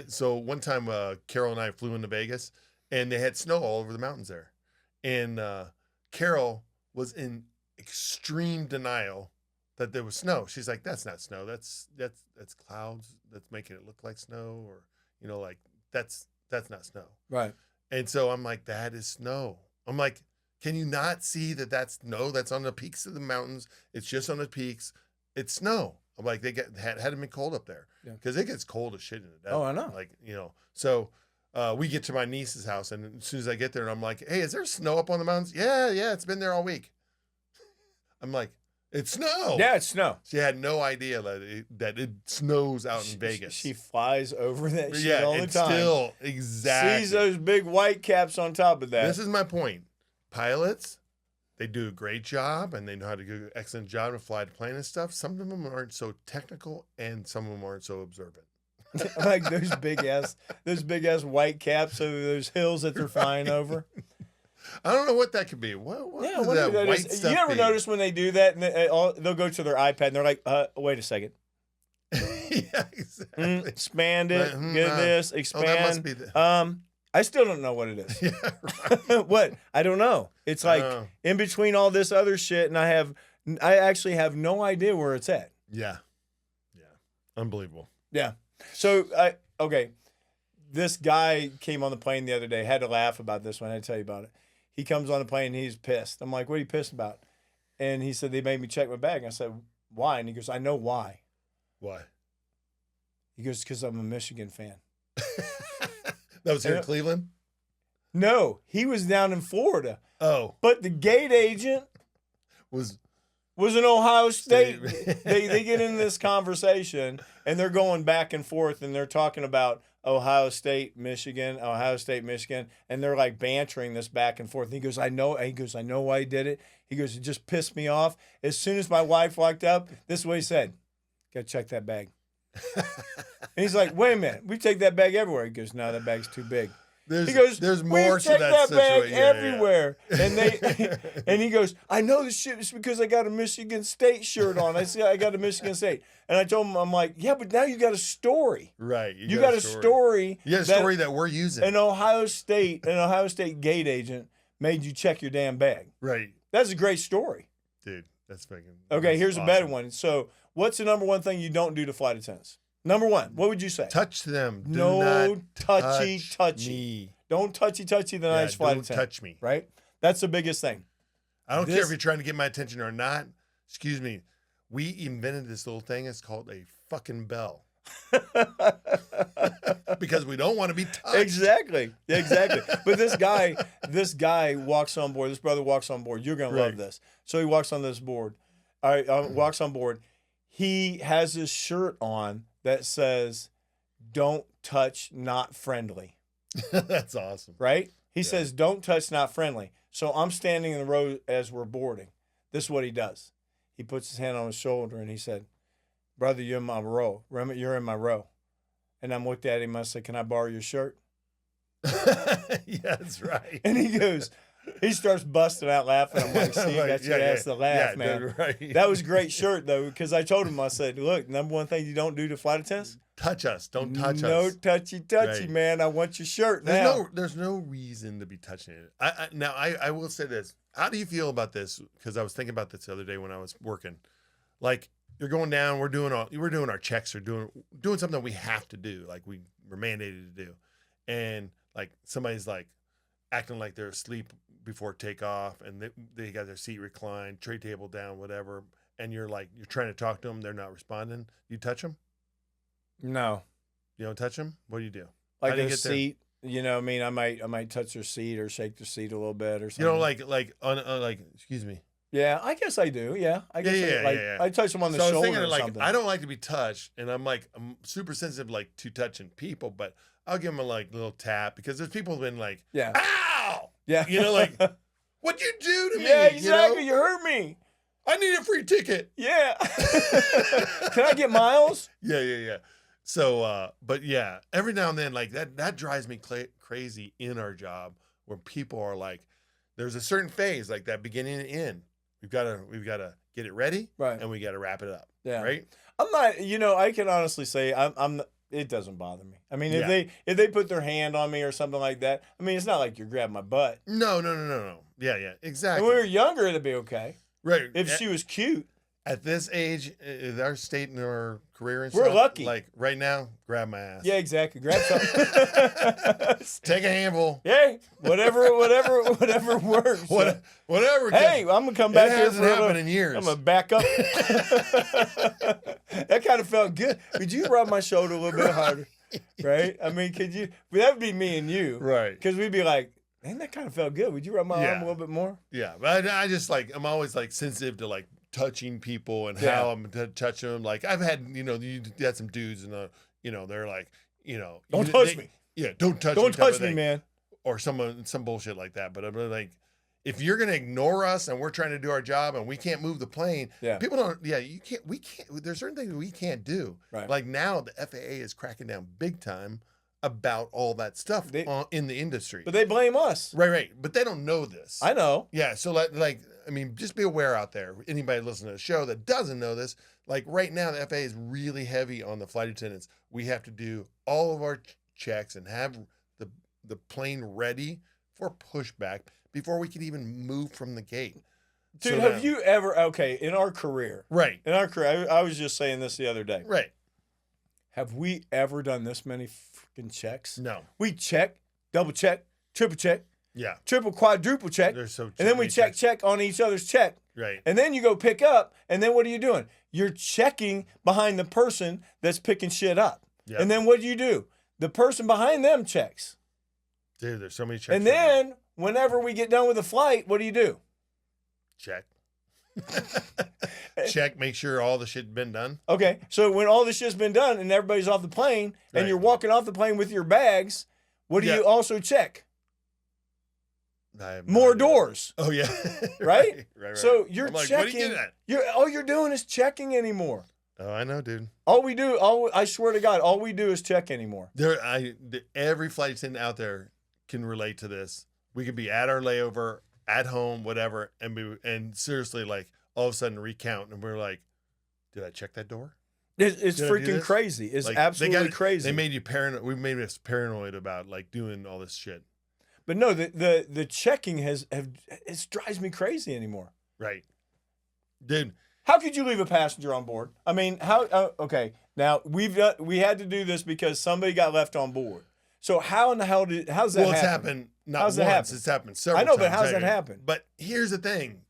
S2: So one time Carol and I flew into Vegas and they had snow all over the mountains there. And Carol was in extreme denial that there was snow. She's like, that's not snow. That's clouds that's making it look like snow, or like that's not snow.
S1: Right.
S2: And so I'm like, that is snow. I'm like, can you not see that that's snow? That's on the peaks of the mountains. It's just on the peaks. It's snow. I'm like, they had been cold up there because it gets cold as shit in the desert.
S1: Oh, I know.
S2: Like, so we get to my niece's house, and as soon as I get there, I'm like, hey, is there snow up on the mountains? Yeah, it's been there all week. I'm like, it's snow.
S1: Yeah, it's snow.
S2: She had no idea that it snows out in Vegas.
S1: She flies over that shit all the time.
S2: Still, exactly.
S1: Sees those big white caps on top of that.
S2: This is my point. Pilots, they do a great job, and they know how to do an excellent job to fly the plane and stuff. Some of them aren't so technical, and some of them aren't so observant.
S1: Like those big ass white caps over those hills that they're flying over.
S2: I don't know what that could be. What is that white stuff?
S1: You ever notice when they do that, and they'll go to their iPad, and they're like, wait a second.
S2: Yeah, exactly.
S1: Expand it, get this, expand.
S2: Oh, that must be the...
S1: I still don't know what it is.
S2: Yeah, right.
S1: What? I don't know. It's like in between all this other shit, and I actually have no idea where it's at.
S2: Yeah. Unbelievable.
S1: Yeah. So, okay. This guy came on the plane the other day. Had to laugh about this one. I had to tell you about it. He comes on the plane and he's pissed. I'm like, what are you pissed about? And he said, they made me check my bag. And I said, why? And he goes, I know why.
S2: Why?
S1: He goes, because I'm a Michigan fan.
S2: That was here in Cleveland?
S1: No, he was down in Florida.
S2: Oh.
S1: But the gate agent was an Ohio State. They get into this conversation, and they're going back and forth, and they're talking about Ohio State, Michigan, and they're like bantering this back and forth. And he goes, I know why he did it. He goes, it just pissed me off. As soon as my wife walked up, this is what he said. Gotta check that bag. And he's like, wait a minute, we take that bag everywhere. He goes, no, that bag's too big.
S2: He goes, there's more to that
S1: bag everywhere. Yeah. And he goes, I know this shit is because I got a Michigan State shirt on. I see I got a Michigan State. And I told him, I'm like, yeah, but now you got a story.
S2: Right.
S1: You got a story.
S2: You got a story that we're using.
S1: An Ohio State gate agent made you check your damn bag.
S2: Right.
S1: That's a great story.
S2: Dude, that's fucking
S1: okay, here's
S2: awesome.
S1: A better one. So what's the number one thing you don't do to flight attendants? Number one, what would you say?
S2: Touch them.
S1: No touchy.
S2: Me.
S1: Don't touchy the nice flight attendant.
S2: Don't touch me.
S1: Right? That's the biggest thing.
S2: I don't care if you're trying to get my attention or not. Excuse me. We invented this little thing. It's called a fucking bell. Because we don't want to be touched.
S1: Exactly. But this guy walks on board. This brother walks on board. You're gonna love this. So he walks on this board. All right, walks on board. He has his shirt on that says, "Don't touch, not friendly."
S2: That's awesome.
S1: Right? He says, "Don't touch, not friendly." So I'm standing in the row as we're boarding. This is what he does. He puts his hand on his shoulder and he said, "Brother, you're in my row. You're in my row." And I looked at him. I said, "Can I borrow your shirt?"
S2: Yeah, that's right.
S1: And he starts busting out laughing. I'm like, see, you got your ass to laugh, man.
S2: Dude, right.
S1: That was a great shirt, though, because I told him, I said, look, number one thing you don't do to flight attendants?
S2: Touch us. Don't touch us.
S1: No touchy, right. Man. I want your shirt now.
S2: There's no reason to be touching it. I will say this. How do you feel about this? Because I was thinking about this the other day when I was working. Like, you're going down, we're doing our checks or doing something we have to do, like we're mandated to do. And like somebody's like acting like they're asleep before takeoff and they got their seat reclined, tray table down, whatever. And you're trying to talk to them. They're not responding. You touch them?
S1: No. You
S2: don't touch them? What do you do?
S1: Like a seat, you know, I mean, I might touch their seat or shake their seat a little bit or something.
S2: You know, like excuse me.
S1: Yeah, I guess I do. Yeah, I guess I touch them on the shoulder or something.
S2: I don't like to be touched, and I'm super sensitive to touching people, but I'll give them a little tap because there's people who've been like, ow,
S1: yeah,
S2: you know, like, what'd you do to me?
S1: Yeah, exactly. You hurt me.
S2: I need a free ticket.
S1: Yeah. Can I get miles?
S2: Yeah. So, but yeah, every now and then, like that drives me crazy in our job where people are like, there's a certain phase like that beginning and end. We've got to get it ready,
S1: right?
S2: And we got to wrap it up,
S1: yeah.
S2: Right?
S1: I'm not, I can honestly say I'm. It doesn't bother me. I mean, if they put their hand on me or something like that, I mean, it's not like you're grabbing my butt.
S2: No. Yeah, exactly.
S1: And when we were younger, it'd be okay,
S2: right?
S1: If she was cute.
S2: At this age, in our state and our career and
S1: we're
S2: stuff,
S1: lucky.
S2: Like right now, grab my ass.
S1: Yeah, exactly. Grab something.
S2: Take a handful.
S1: Hey, whatever works.
S2: Whatever.
S1: Hey, I'm gonna come back here
S2: for happened in years.
S1: I'm gonna back up. That kind of felt good. Could you rub my shoulder a little bit harder? Right? I mean, could you? That would be me and you.
S2: Right.
S1: Because we'd be like, man, that kind of felt good. Would you rub my arm a little bit more?
S2: Yeah, but I just like, I'm always like sensitive to like touching people and how I'm touching them. Like I've had, you had some dudes and they're like,
S1: don't touch me.
S2: Yeah, don't touch me,
S1: man.
S2: Or some bullshit like that. But I'm like, if you're gonna ignore us and we're trying to do our job and we can't move the plane, people don't. Yeah, we can't. There's certain things we can't do.
S1: Right.
S2: Like now, the FAA is cracking down big time about all that stuff in the industry.
S1: But they blame us.
S2: Right. But they don't know this.
S1: I know.
S2: Yeah. So just be aware out there. Anybody listening to the show that doesn't know this, like right now, the FAA is really heavy on the flight attendants. We have to do all of our checks and have the plane ready for pushback before we can even move from the gate.
S1: Dude, have you ever, in our career.
S2: Right.
S1: In our career, I was just saying this the other day.
S2: Right.
S1: Have we ever done this many freaking checks?
S2: No.
S1: We check, double check, triple check.
S2: Yeah.
S1: Triple, quadruple check. And then we check on each other's check.
S2: Right.
S1: And then you go pick up, and then what are you doing? You're checking behind the person that's picking shit up. Yep. And then what do? The person behind them checks.
S2: Dude, there's so many checks.
S1: And then whenever we get done with the flight, what do?
S2: Check. Check, make sure all the shit's been done.
S1: Okay. So when all the shit's been done and everybody's off the plane and you're walking off the plane with your bags, what do you also check? More doors.
S2: Oh yeah.
S1: Right?
S2: Right.
S1: So you're
S2: like,
S1: checking.
S2: What are you getting at?
S1: All you're doing is checking anymore.
S2: Oh, I know, dude.
S1: I swear to God, all we do is check anymore.
S2: Every flight attendant out there can relate to this. We could be at our layover, at home, whatever, and seriously, like all of a sudden recount, and we're like, "Did I check that door?"
S1: It's freaking crazy. It's like, absolutely crazy.
S2: They made you paranoid. We made us paranoid about like doing all this shit.
S1: But no, the checking it drives me crazy anymore.
S2: Right, dude.
S1: How could you leave a passenger on board? I mean, how? Okay, now we had to do this because somebody got left on board. So how in the hell how's that happen?
S2: Well, it's happened not once. It's happened several times.
S1: I know, but how's that happen?
S2: But here's the thing,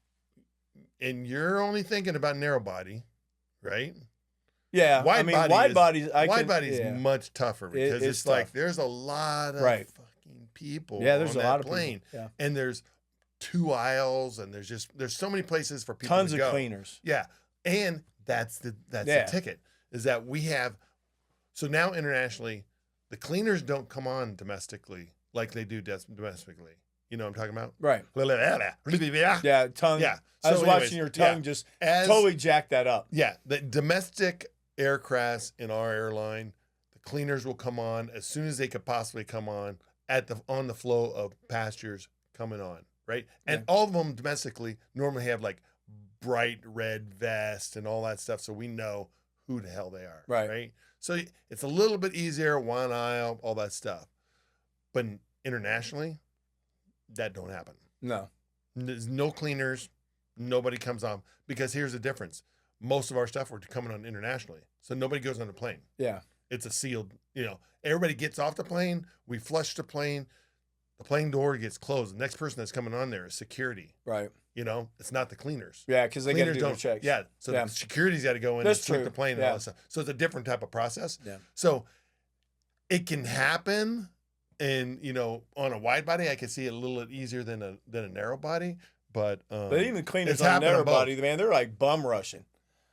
S2: and you're only thinking about narrow body, right?
S1: Yeah, wide bodies.
S2: Wide body is much tougher because it's like there's a lot of fucking people.
S1: Yeah, there's
S2: on
S1: a lot
S2: that
S1: of
S2: plane,
S1: people. Yeah.
S2: And there's 2 aisles, and there's so many places for people.
S1: Tons
S2: to go.
S1: of cleaners.
S2: Yeah, and that's the ticket is that we have. So now internationally, the cleaners don't come on domestically like they do domestically. You know what I'm talking about?
S1: Right.
S2: Yeah,
S1: tongue.
S2: Yeah.
S1: I was watching your tongue just totally jack that up.
S2: Yeah, the domestic aircrafts in our airline, the cleaners will come on as soon as they could possibly come on on the flow of passengers coming on, right? And all of them domestically normally have like bright red vest and all that stuff, so we know who the hell they are, right? So it's a little bit easier, one aisle, all that stuff. But internationally, that don't happen.
S1: No.
S2: There's no cleaners. Nobody comes on. Because here's the difference. Most of our stuff we're coming on internationally. So nobody goes on the plane.
S1: Yeah.
S2: It's a sealed, everybody gets off the plane. We flush the plane. The plane door gets closed. The next person that's coming on there is security.
S1: Right.
S2: It's not the cleaners.
S1: Yeah, because they got to do their checks.
S2: Yeah, so the security's got to go in and check the plane and all that stuff. So it's a different type of process.
S1: Yeah.
S2: So it can happen, and on a wide body, I can see it a little bit easier than a narrow body. But
S1: even the cleaners on a narrow body, man, they're like bum rushing.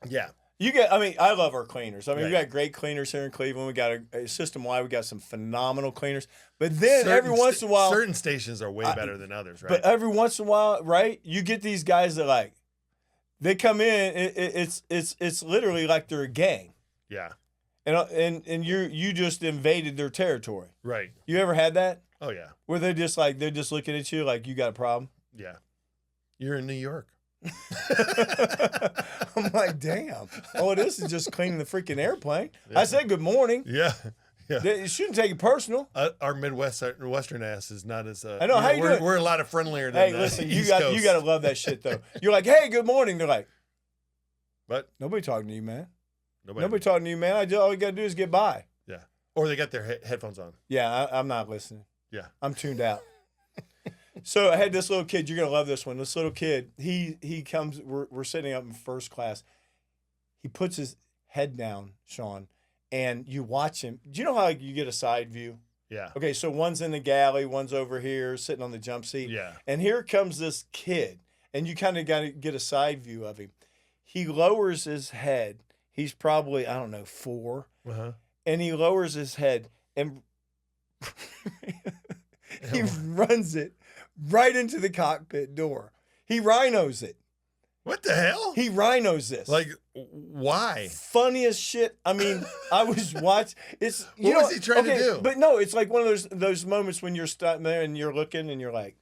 S2: Yeah.
S1: I love our cleaners. I mean, we got great cleaners here in Cleveland. We got a system-wide. We got some phenomenal cleaners. But then every once in a while,
S2: certain stations are way better than others, right?
S1: But every once in a while, right, you get these guys that they come in. It's literally like they're a gang.
S2: Yeah.
S1: And you just invaded their territory.
S2: Right.
S1: You ever had that?
S2: Oh yeah.
S1: Where they're just looking at you like you got a problem.
S2: Yeah. You're in New York.
S1: I'm like, damn. All it is just cleaning the freaking airplane. Yeah. I said good morning.
S2: Yeah. Yeah.
S1: You shouldn't take it personal.
S2: Our Western ass is not as.
S1: I know how you doing.
S2: We're a lot of friendlier than.
S1: Hey, listen, you got to love that shit though. You're like, hey, good morning. They're like,
S2: But
S1: nobody talking to you, man.
S2: Nobody
S1: talking to you, man. All you got to do is get by.
S2: Yeah. Or they got their headphones on.
S1: Yeah, I'm not listening.
S2: Yeah.
S1: I'm tuned out. So I had this little kid. You're going to love this one. This little kid, he comes, we're sitting up in first class. He puts his head down, Shawn, and you watch him. Do you know how you get a side view?
S2: Yeah.
S1: Okay, so one's in the galley, one's over here sitting on the jump seat.
S2: Yeah.
S1: And here comes this kid, and you kind of got to get a side view of him. He lowers his head. He's probably, I don't know, 4.
S2: Uh-huh.
S1: And he lowers his head and he runs it right into the cockpit door. He rhinos it.
S2: What the hell?
S1: He rhinos this.
S2: Like, why?
S1: Funniest shit. I mean, I was watching. It's
S2: what was he trying to do?
S1: But no, it's like one of those moments when you're standing there and you're looking and you're like,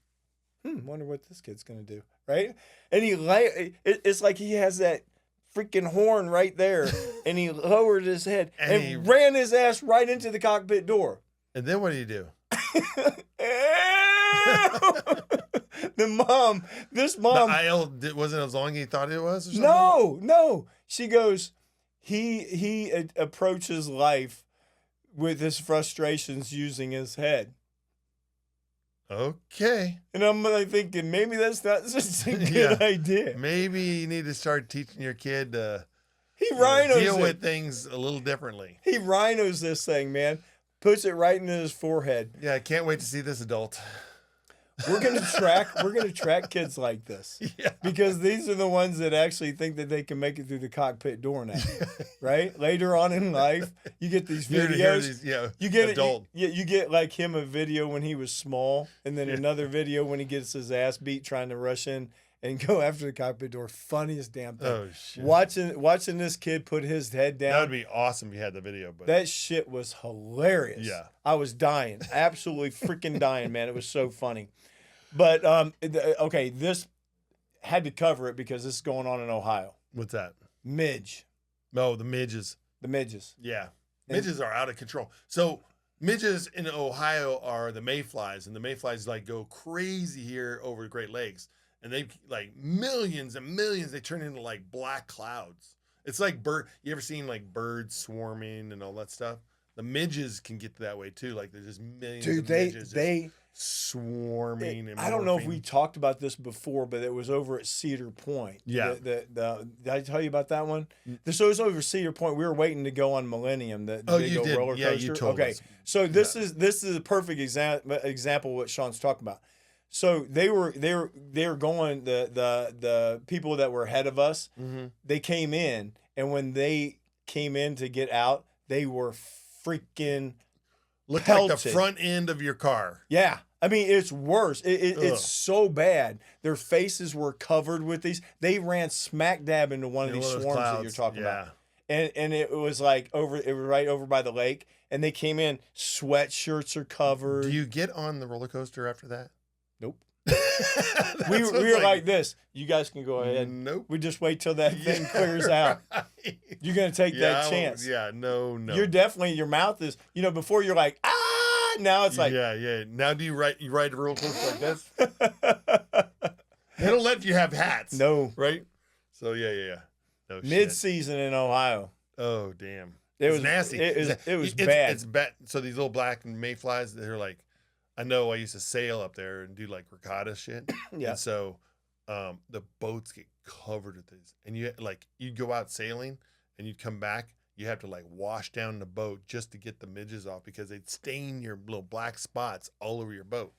S1: wonder what this kid's gonna do, right? And it's like he has that freaking horn right there, and he lowered his head and he ran his ass right into the cockpit door.
S2: And then what do you do?
S1: This mom.
S2: The aisle wasn't as long as he thought it was. Or something?
S1: No. She goes. He approaches life with his frustrations using his head.
S2: Okay.
S1: And I'm like thinking maybe that's not such a good idea.
S2: Maybe you need to start teaching your kid to
S1: deal
S2: with things a little differently.
S1: He rhinos this thing, man. Puts it right into his forehead.
S2: Yeah, I can't wait to see this adult.
S1: We're gonna track kids like this. Yeah. Because these are the ones that actually think that they can make it through the cockpit door now. Right? Later on in life, you get these videos. You get adult. You get like him a video when he was small, and then another video when he gets his ass beat trying to rush in and go after the cockpit door. Funniest damn thing.
S2: Oh shit.
S1: Watching this kid put his head down.
S2: That would be awesome if you had the video, but
S1: that shit was hilarious.
S2: Yeah.
S1: I was dying. Absolutely freaking dying, man. It was so funny. But okay, this had to cover it because this is going on in Ohio.
S2: What's that?
S1: Midge.
S2: No, the midges.
S1: The midges.
S2: Yeah. Midges are out of control. So midges in Ohio are the Mayflies, and the Mayflies like go crazy here over the Great Lakes. And they like millions and millions, they turn into like black clouds. It's like you ever seen like birds swarming and all that stuff? The midges can get that way too. Like there's just millions of midges swarming.
S1: I don't know if we talked about this before, but it was over at Cedar Point.
S2: Yeah.
S1: Did I tell you about that one? So it was over Cedar Point. We were waiting to go on Millennium, the big old roller coaster.
S2: Yeah, you told us.
S1: So this is a perfect example of what Shawn's talking about. So they were going, the people that were ahead of us, they came in, and when they came in to get out, they were freaking
S2: looked
S1: pelted.
S2: Like the front end of your car.
S1: Yeah. I mean, it's worse. It's so bad. Their faces were covered with these. They ran smack dab into one of these swarms that you're talking about. And it was like it was right over by the lake. And they came in, sweatshirts are covered.
S2: Do you get on the roller coaster after that?
S1: Nope. we were like this. You guys can go ahead.
S2: Nope.
S1: We just wait till that thing clears out. You're gonna take that chance.
S2: No.
S1: You're definitely, your mouth is, before you're like, ah, now it's like,
S2: yeah. Now do you ride a roller coaster like this? They don't let you have hats.
S1: No.
S2: Right? So yeah. No
S1: mid-season in Ohio.
S2: Oh damn.
S1: It was
S2: nasty.
S1: It was bad.
S2: It's bad. So these little black mayflies, they're like, I know I used to sail up there and do like regatta shit.
S1: Yeah.
S2: And so the boats get covered with these. And you'd go out sailing and you'd come back, you have to like wash down the boat just to get the midges off because they'd stain your little black spots all over your boat.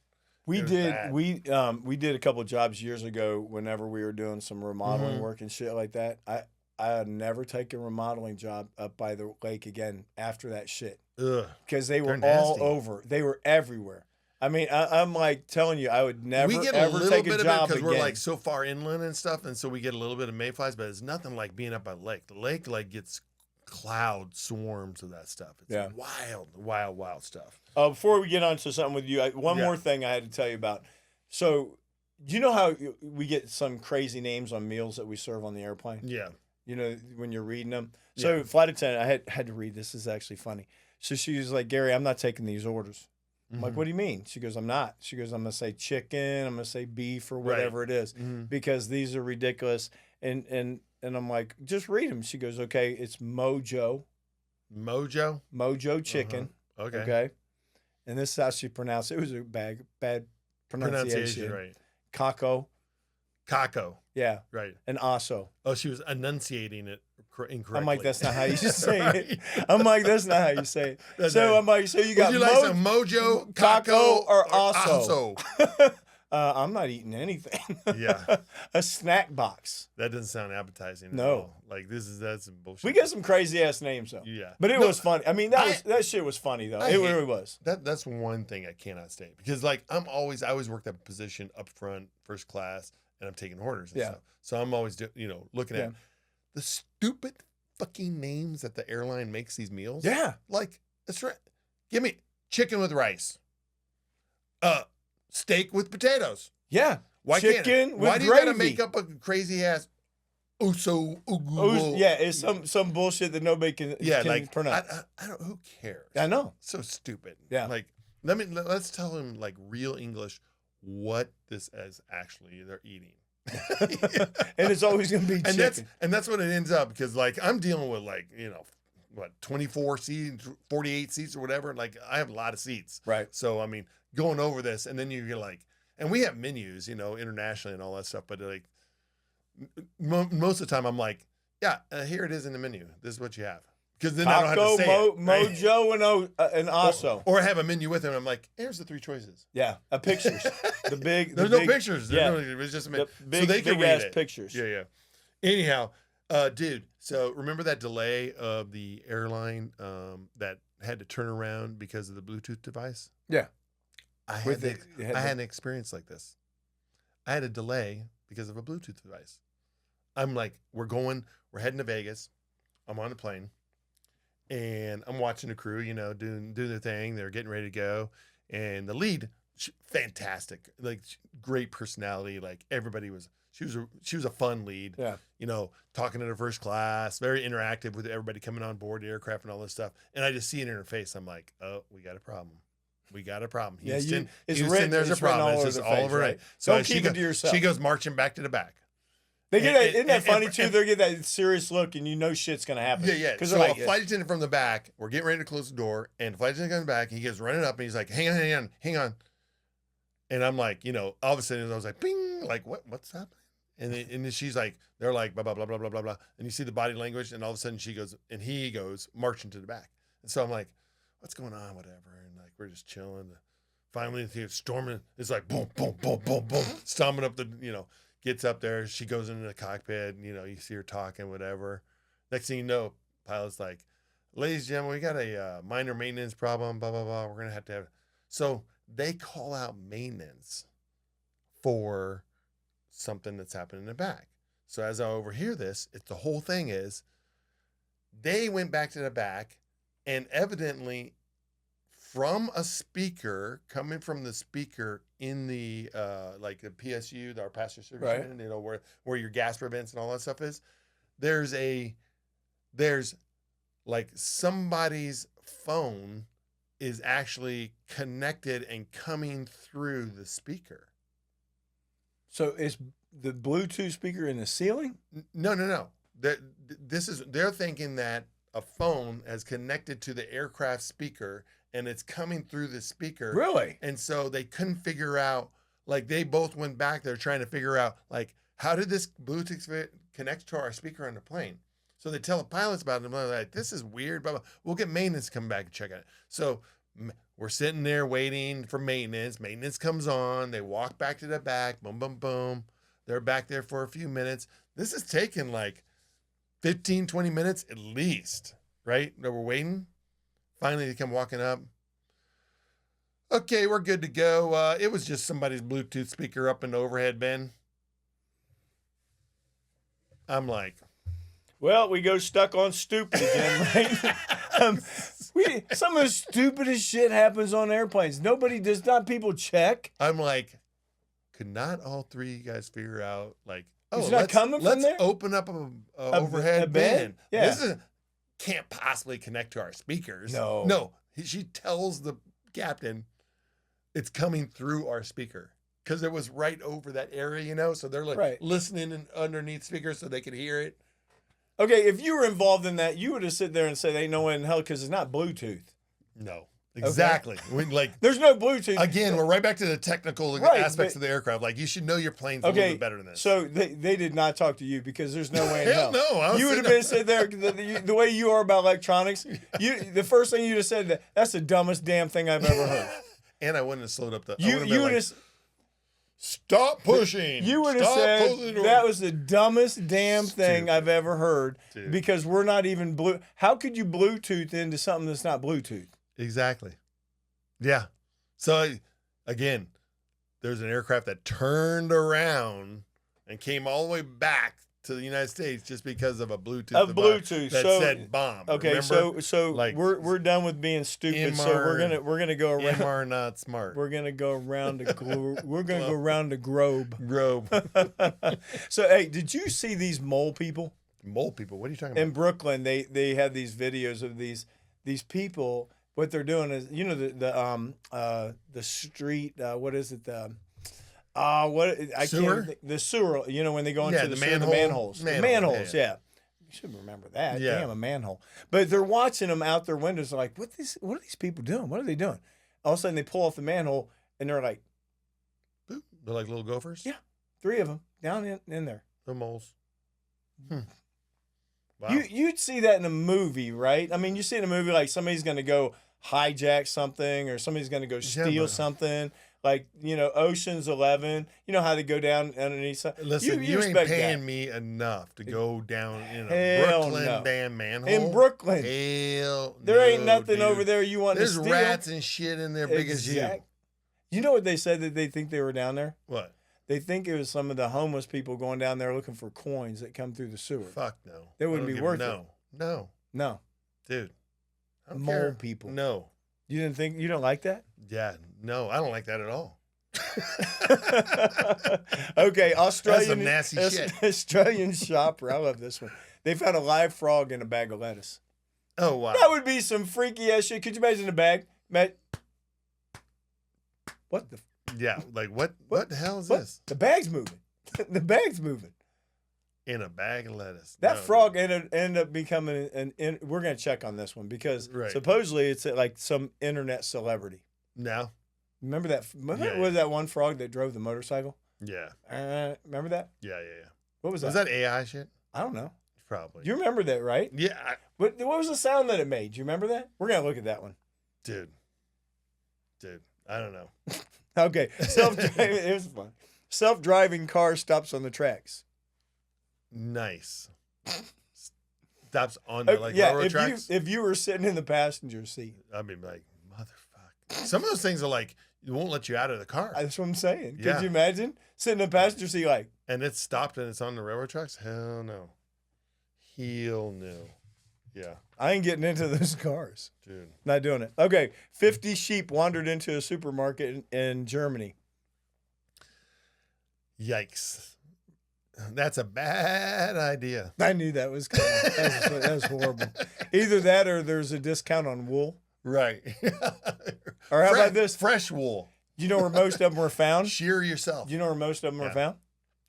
S1: We did a couple of jobs years ago whenever we were doing some remodeling work and shit like that. I had never taken a remodeling job up by the lake again after that shit.
S2: Ugh.
S1: Because they were all over. They were everywhere. I mean, I'm like telling you, I would never ever take a job
S2: because
S1: again.
S2: we're like so far inland and stuff, and so we get a little bit of mayflies, but it's nothing like being up by the lake. The lake like gets cloud swarms of that stuff. It's wild stuff.
S1: Before we get on to something with you, one more thing I had to tell you about. So, you know how we get some crazy names on meals that we serve on the airplane?
S2: Yeah.
S1: When you're reading them. So, flight attendant, I had to read this. This is actually funny. So she was like, Gary, I'm not taking these orders. I'm like, what do you mean? She goes, I'm not. She goes, I'm going to say chicken. I'm going to say beef or whatever it is because these are ridiculous. And And I'm like, just read them. She goes, okay, it's Mojo.
S2: Mojo
S1: chicken.
S2: Okay.
S1: Okay. And this is how she pronounced it. It was a bad pronunciation.
S2: Right.
S1: Kako. Yeah.
S2: Right.
S1: And Aso.
S2: Oh, she was enunciating it incorrectly.
S1: I'm like, that's not how you say it. I'm like, that's not how you say it. So I'm like, so you got
S2: some Mojo, Kako,
S1: or Aso? I'm not eating anything.
S2: Yeah.
S1: A snack box.
S2: That doesn't sound appetizing at
S1: No.
S2: all. Like, that's some bullshit.
S1: We got some crazy ass names though.
S2: Yeah.
S1: But it was funny. I mean, that shit was funny though. It really was.
S2: That's one thing I cannot stand. Because like I always worked that position up front, first class, and I'm taking orders and stuff. So I'm always looking at the stupid fucking names that the airline makes these meals.
S1: Yeah.
S2: Like, that's right. Give me chicken with rice. Steak with potatoes.
S1: Yeah. Why do you
S2: gotta make up a crazy ass uso?
S1: Yeah, it's some bullshit that nobody can pronounce.
S2: I don't. Who cares?
S1: I know.
S2: So stupid.
S1: Yeah.
S2: Like let's tell him like real English what this is actually they're eating.
S1: And it's always gonna be chicken.
S2: And that's what it ends up because like I'm dealing with like 24 seats, 48 seats or whatever. Like I have a lot of seats.
S1: Right.
S2: So I mean, going over this, and then you're like, and we have menus, internationally and all that stuff. But like, most of the time, I'm like, yeah, here it is in the menu. This is what you have. Because then I don't have to say it, right?
S1: Mojo and Aso.
S2: Or I have a menu with them. I'm like, here's the 3 choices.
S1: Yeah, pictures.
S2: There's no pictures.
S1: Yeah.
S2: It's just a menu.
S1: Big,
S2: so they can
S1: big
S2: read
S1: ass
S2: it.
S1: pictures.
S2: Yeah. Anyhow, dude. So remember that delay of the airline that had to turn around because of the Bluetooth device?
S1: Yeah.
S2: I had an experience like this. I had a delay because of a Bluetooth device. I'm like, we're heading to Vegas. I'm on the plane, and I'm watching the crew, doing their thing. They're getting ready to go, and the lead, fantastic, like great personality. Like she was a fun lead.
S1: Yeah.
S2: Talking to her first class, very interactive with everybody coming on board the aircraft and all this stuff. And I just see it in her face. I'm like, oh, we got a problem. Houston, there's a problem. It's just all over
S1: right?
S2: it. So
S1: don't keep it to yourself.
S2: She goes marching back to the back.
S1: They get isn't that funny too? They get that serious look, and shit's gonna happen.
S2: Yeah. So a flight attendant from the back, we're getting ready to close the door, and the flight attendant comes back. He goes running up, and he's like, "Hang on." And I'm like, all of a sudden, I was like, "Bing!" Like, what's happening? And then she's like, they're like, blah blah blah blah blah blah blah, and you see the body language, and all of a sudden he goes marching to the back, and so I'm like, what's going on? Whatever, and like we're just chilling. Finally, it's storming. It's like boom, boom, boom, boom, boom, stomping up the, gets up there. She goes into the cockpit. And, you see her talking, whatever. Next thing you know, pilot's like, ladies and gentlemen, we got a minor maintenance problem, blah, blah, blah. We're going to have. So they call out maintenance for something that's happening in the back. So as I overhear this, the whole thing is they went back to the back, and evidently from a speaker, coming from the speaker in the like the PSU, our passenger service unit, where your gas prevents and all that stuff is, there's like somebody's phone is actually connected and coming through the speaker.
S1: So is the Bluetooth speaker in the ceiling?
S2: No. They're thinking that a phone has connected to the aircraft speaker, and it's coming through the speaker.
S1: Really?
S2: And so they couldn't figure out, like they both went back there trying to figure out, like, how did this Bluetooth connect to our speaker on the plane? So they tell the pilots about it, and they're like, this is weird, blah, blah. We'll get maintenance to come back and check it. So we're sitting there waiting for maintenance. Maintenance comes on. They walk back to the back. Boom, boom, boom. They're back there for a few minutes. This is taking like 15, 20 minutes at least, right? That we're waiting. Finally, they come walking up. Okay, we're good to go. It was just somebody's Bluetooth speaker up in the overhead bin. I'm like,
S1: well, we go stuck on stupid again, right? Some of the stupidest shit happens on airplanes. Not people check.
S2: I'm like, could not all three of you guys figure out, like,
S1: it's not coming from there?
S2: Let's open up a overhead bin.
S1: Yeah.
S2: This can't possibly connect to our speakers.
S1: No.
S2: She tells the captain it's coming through our speaker because it was right over that area, so they're like listening underneath speakers so they could hear it.
S1: Okay, if you were involved in that, you would have sit there and said, "Ain't no way in hell," because it's not Bluetooth.
S2: No. Exactly.
S1: Okay. There's no Bluetooth.
S2: Again, we're right back to the technical aspects of the aircraft. Like, you should know your plane's a little bit better than this.
S1: So they did not talk to you because there's no way in hell.
S2: No.
S1: You would have been sitting there, the way you are about electronics, the first thing you'd have said, that's the dumbest damn thing I've ever heard.
S2: And I wouldn't have slowed up
S1: you would have
S2: stop pushing.
S1: You would have said that was the dumbest damn thing I've ever heard. Dude. Because we're not even How could you Bluetooth into something that's not Bluetooth?
S2: Exactly. Yeah. So again, there's an aircraft that turned around and came all the way back to the United States just because of a Bluetooth
S1: Bluetooth
S2: that said bomb.
S1: Okay,
S2: remember?
S1: so like we're done with being stupid. So we're gonna go around.
S2: MR not smart.
S1: We're gonna go around the we're gonna go around the globe. So hey, did you see these mole people?
S2: Mole people? What are you talking about?
S1: In Brooklyn, they have these videos of these people. What they're doing is, the street. What is it? The sewer. The sewer. You know, when they go into the manholes. Manholes. Yeah. You should remember that. Yeah. Damn, a manhole. But they're watching them out their windows. They're like, what are these people doing? What are they doing? All of a sudden, they pull off the manhole and they're like,
S2: boop. They're like little gophers.
S1: Yeah, 3 of them down in there.
S2: The moles. Wow.
S1: You'd see that in a movie, right? I mean, you see it in a movie like somebody's going to go hijack something or somebody's going to go steal something. Like, Ocean's 11. You know how they go down underneath.
S2: Listen, you ain't paying me enough to go down in a Brooklyn damn manhole.
S1: In Brooklyn. There ain't nothing over there you want to steal.
S2: There's rats and shit in there big as you.
S1: You know what they said that they think they were down there?
S2: What?
S1: They think it was some of the homeless people going down there looking for coins that come through the sewer.
S2: Fuck no.
S1: They wouldn't be worth
S2: it. No.
S1: Dude.
S2: Mole
S1: people.
S2: No.
S1: You don't like that?
S2: Yeah. No, I don't like that at all.
S1: Okay, Australian.
S2: That's some nasty shit.
S1: Australian shopper. I love this one. They found a live frog in a bag of lettuce.
S2: Oh, wow.
S1: That would be some freaky ass shit. Could you imagine the bag? What the?
S2: Yeah, like what the hell is this?
S1: The bag's moving. The bag's moving.
S2: In a bag of lettuce.
S1: That frog ended up becoming we're going to check on this one because supposedly it's like some internet celebrity.
S2: No.
S1: Remember that? Was that one frog that drove the motorcycle?
S2: Yeah.
S1: Remember that?
S2: Yeah.
S1: What was that?
S2: Was that AI shit?
S1: I don't know.
S2: Probably.
S1: You remember that, right?
S2: Yeah.
S1: What was the sound that it made? Do you remember that? We're going to look at that one.
S2: Dude, I don't know.
S1: Okay. It was fun. Self-driving car stops on the tracks.
S2: Nice. Stops on the railroad tracks?
S1: If you were sitting in the passenger seat.
S2: I'd be like, motherfucker. Some of those things are like, it won't let you out of the car.
S1: That's what I'm saying. Yeah. Could you imagine sitting in the passenger seat like.
S2: And it's stopped and it's on the railroad tracks? Hell no. Hell no. Yeah.
S1: I ain't getting into those cars.
S2: Dude.
S1: Not doing it. Okay. 50 sheep wandered into a supermarket in Germany.
S2: Yikes. That's a bad idea.
S1: I knew that was coming. That was horrible. Either that or there's a discount on wool.
S2: Right.
S1: Or how about this?
S2: Fresh wool.
S1: You know where most of them were found?
S2: Shear yourself.
S1: You know where most of them were found?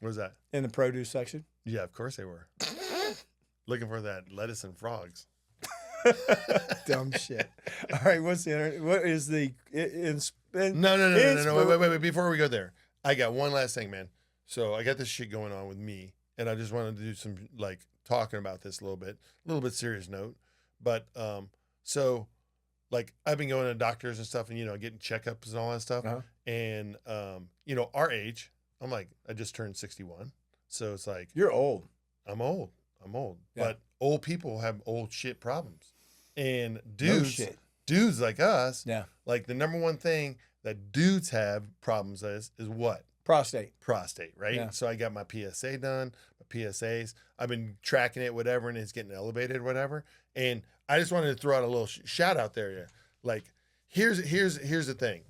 S2: Where's that?
S1: In the produce section.
S2: Yeah, of course they were. Looking for that lettuce and frogs.
S1: Dumb shit. All right, what is the
S2: No. Wait. Before we go there, I got one last thing, man. So I got this shit going on with me, and I just wanted to do some talking about this a little bit serious note. But so I've been going to doctors and stuff, and getting checkups and all that stuff. Uh-huh. And our age, I just turned 61, so it's like
S1: you're old.
S2: I'm old, yeah. But old people have old shit problems, and dudes like us, like the number one thing that dudes have problems is what? Prostate, right? Yeah. So I got my PSA done, my PSAs. I've been tracking it, whatever, and it's getting elevated, whatever. And I just wanted to throw out a little shout out there. Yeah. Like, here's the thing.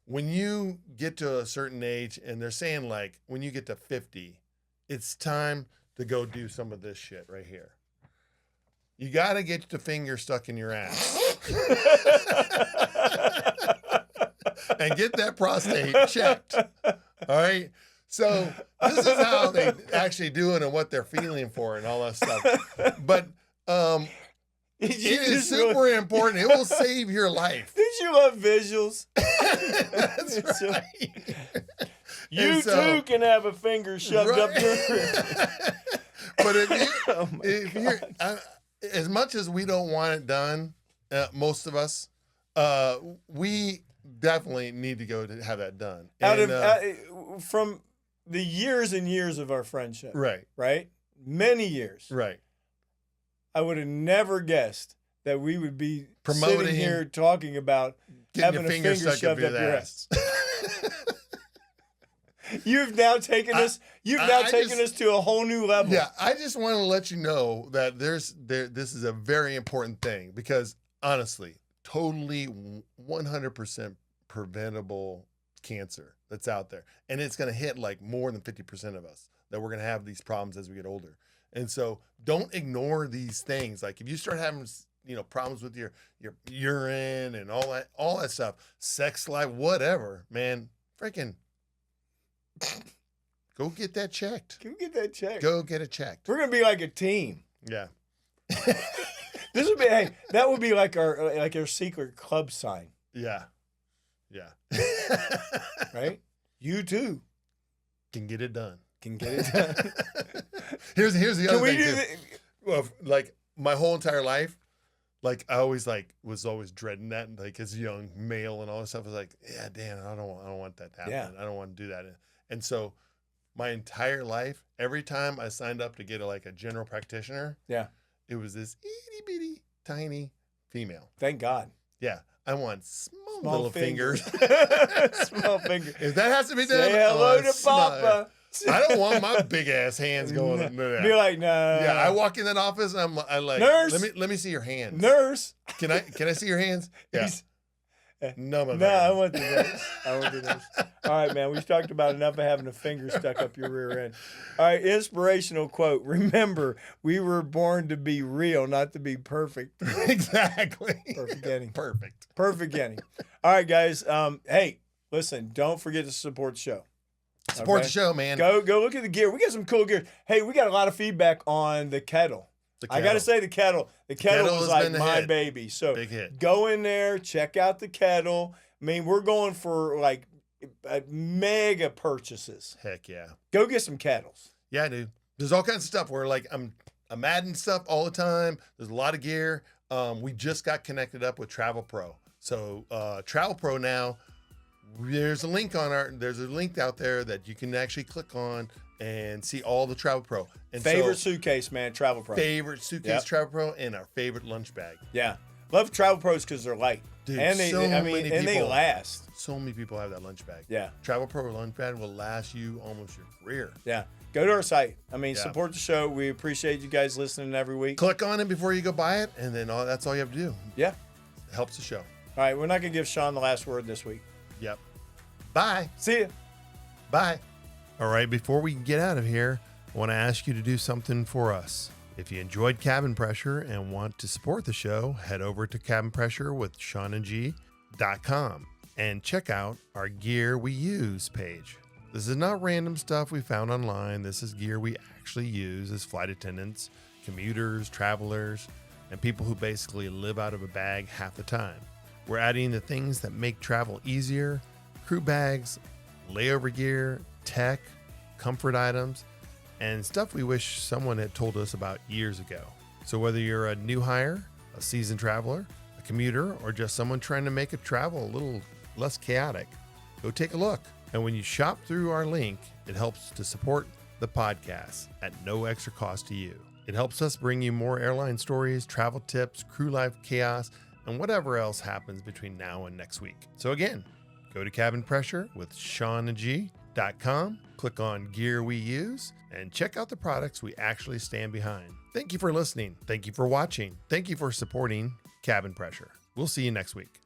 S2: When you get to a certain age, and they're saying when you get to 50, it's time to go do some of this shit right here. You got to get the finger stuck in your ass. And get that prostate checked. All right. So this is how they actually do it and what they're feeling for and all that stuff. But it is super important. It will save your life.
S1: Did you love visuals?
S2: That's right.
S1: You too can have a finger shoved up your
S2: But if you're as much as we don't want it done, most of us, we definitely need to go to have that done.
S1: From the years and years of our friendship.
S2: Right.
S1: Many years.
S2: Right.
S1: I would have never guessed that we would be sitting here talking about having a finger shoved up your ass. You've now taken us to a whole new level.
S2: Yeah, I just want to let you know that this is a very important thing because honestly, totally 100% preventable cancer that's out there. And it's going to hit like more than 50% of us that we're going to have these problems as we get older. And so don't ignore these things. Like if you start having, problems with your urine and all that stuff, sex life, whatever, man, freaking go get that checked.
S1: Go get that checked.
S2: Go get it checked.
S1: We're going to be like a team.
S2: Yeah.
S1: That would be like our secret club sign.
S2: Yeah. Yeah.
S1: Right? You too
S2: can get it done.
S1: Here's
S2: the other thing too. Well, like my whole entire life, like I always was always dreading that, like as a young male and all this stuff. I was like, yeah, damn, I don't want that to happen.
S1: Yeah.
S2: I don't want to do that. And so my entire life, every time I signed up to get a general practitioner, it was this itty bitty tiny female.
S1: Thank God.
S2: Yeah. I want small little fingers.
S1: Small fingers.
S2: If that has to be done,
S1: say hello to Papa.
S2: I don't want my big ass hands going on there.
S1: Be like, no.
S2: Yeah, I walk in that office and I'm like,
S1: nurse.
S2: Let me see your hands.
S1: Nurse.
S2: Can I see your hands? Yeah. No,
S1: I want the nurse. All right, man. We've talked about enough of having a finger stuck up your rear end. All right, inspirational quote. Remember, we were born to be real, not to be perfect.
S2: Exactly.
S1: Perfect ending.
S2: Perfect
S1: ending. All right, guys. Hey, listen, don't forget to support the show.
S2: Support the show, man.
S1: Go look at the gear. We got some cool gear. Hey, we got a lot of feedback on the kettle. I got to say the kettle. The kettle was like my baby. So
S2: big hit.
S1: Go in there, check out the kettle. I mean, we're going for like mega purchases.
S2: Heck yeah.
S1: Go get some kettles.
S2: Yeah, dude. There's all kinds of stuff where like I'm adding stuff all the time. There's a lot of gear. We just got connected up with Travel Pro. So Travel Pro now, there's a link out there that you can actually click on and see all the Travel Pro. And
S1: favorite suitcase, man, Travel Pro.
S2: Favorite suitcase, Travel Pro, and our favorite lunch bag.
S1: Yeah. Love Travel Pros because they're light.
S2: Dude,
S1: and they last.
S2: So many people have that lunch bag.
S1: Yeah.
S2: Travel Pro lunch bag will last you almost your career.
S1: Yeah. Go to our site. Support the show. We appreciate you guys listening every week.
S2: Click on it before you go buy it, and then that's all you have to do.
S1: Yeah.
S2: It helps the show.
S1: All right. We're not going to give Shawn the last word this week.
S2: Yep. Bye.
S1: See ya.
S2: Bye. All right, before we get out of here, I want to ask you to do something for us. If you enjoyed Cabin Pressure and want to support the show, head over to cabinpressure.com and check out our Gear We Use page. This is not random stuff we found online. This is gear we actually use as flight attendants, commuters, travelers, and people who basically live out of a bag half the time. We're adding the things that make travel easier: crew bags, layover gear, tech, comfort items, and stuff we wish someone had told us about years ago. So whether you're a new hire, a seasoned traveler, a commuter, or just someone trying to make a travel a little less chaotic, go take a look. And when you shop through our link, it helps to support the podcast at no extra cost to you. It helps us bring you more airline stories, travel tips, crew life chaos, and whatever else happens between now and next week. So again, go to Cabin Pressure with Shawn and G.com, click on Gear We Use, and check out the products we actually stand behind. Thank you for listening. Thank you for watching. Thank you for supporting Cabin Pressure. We'll see you next week.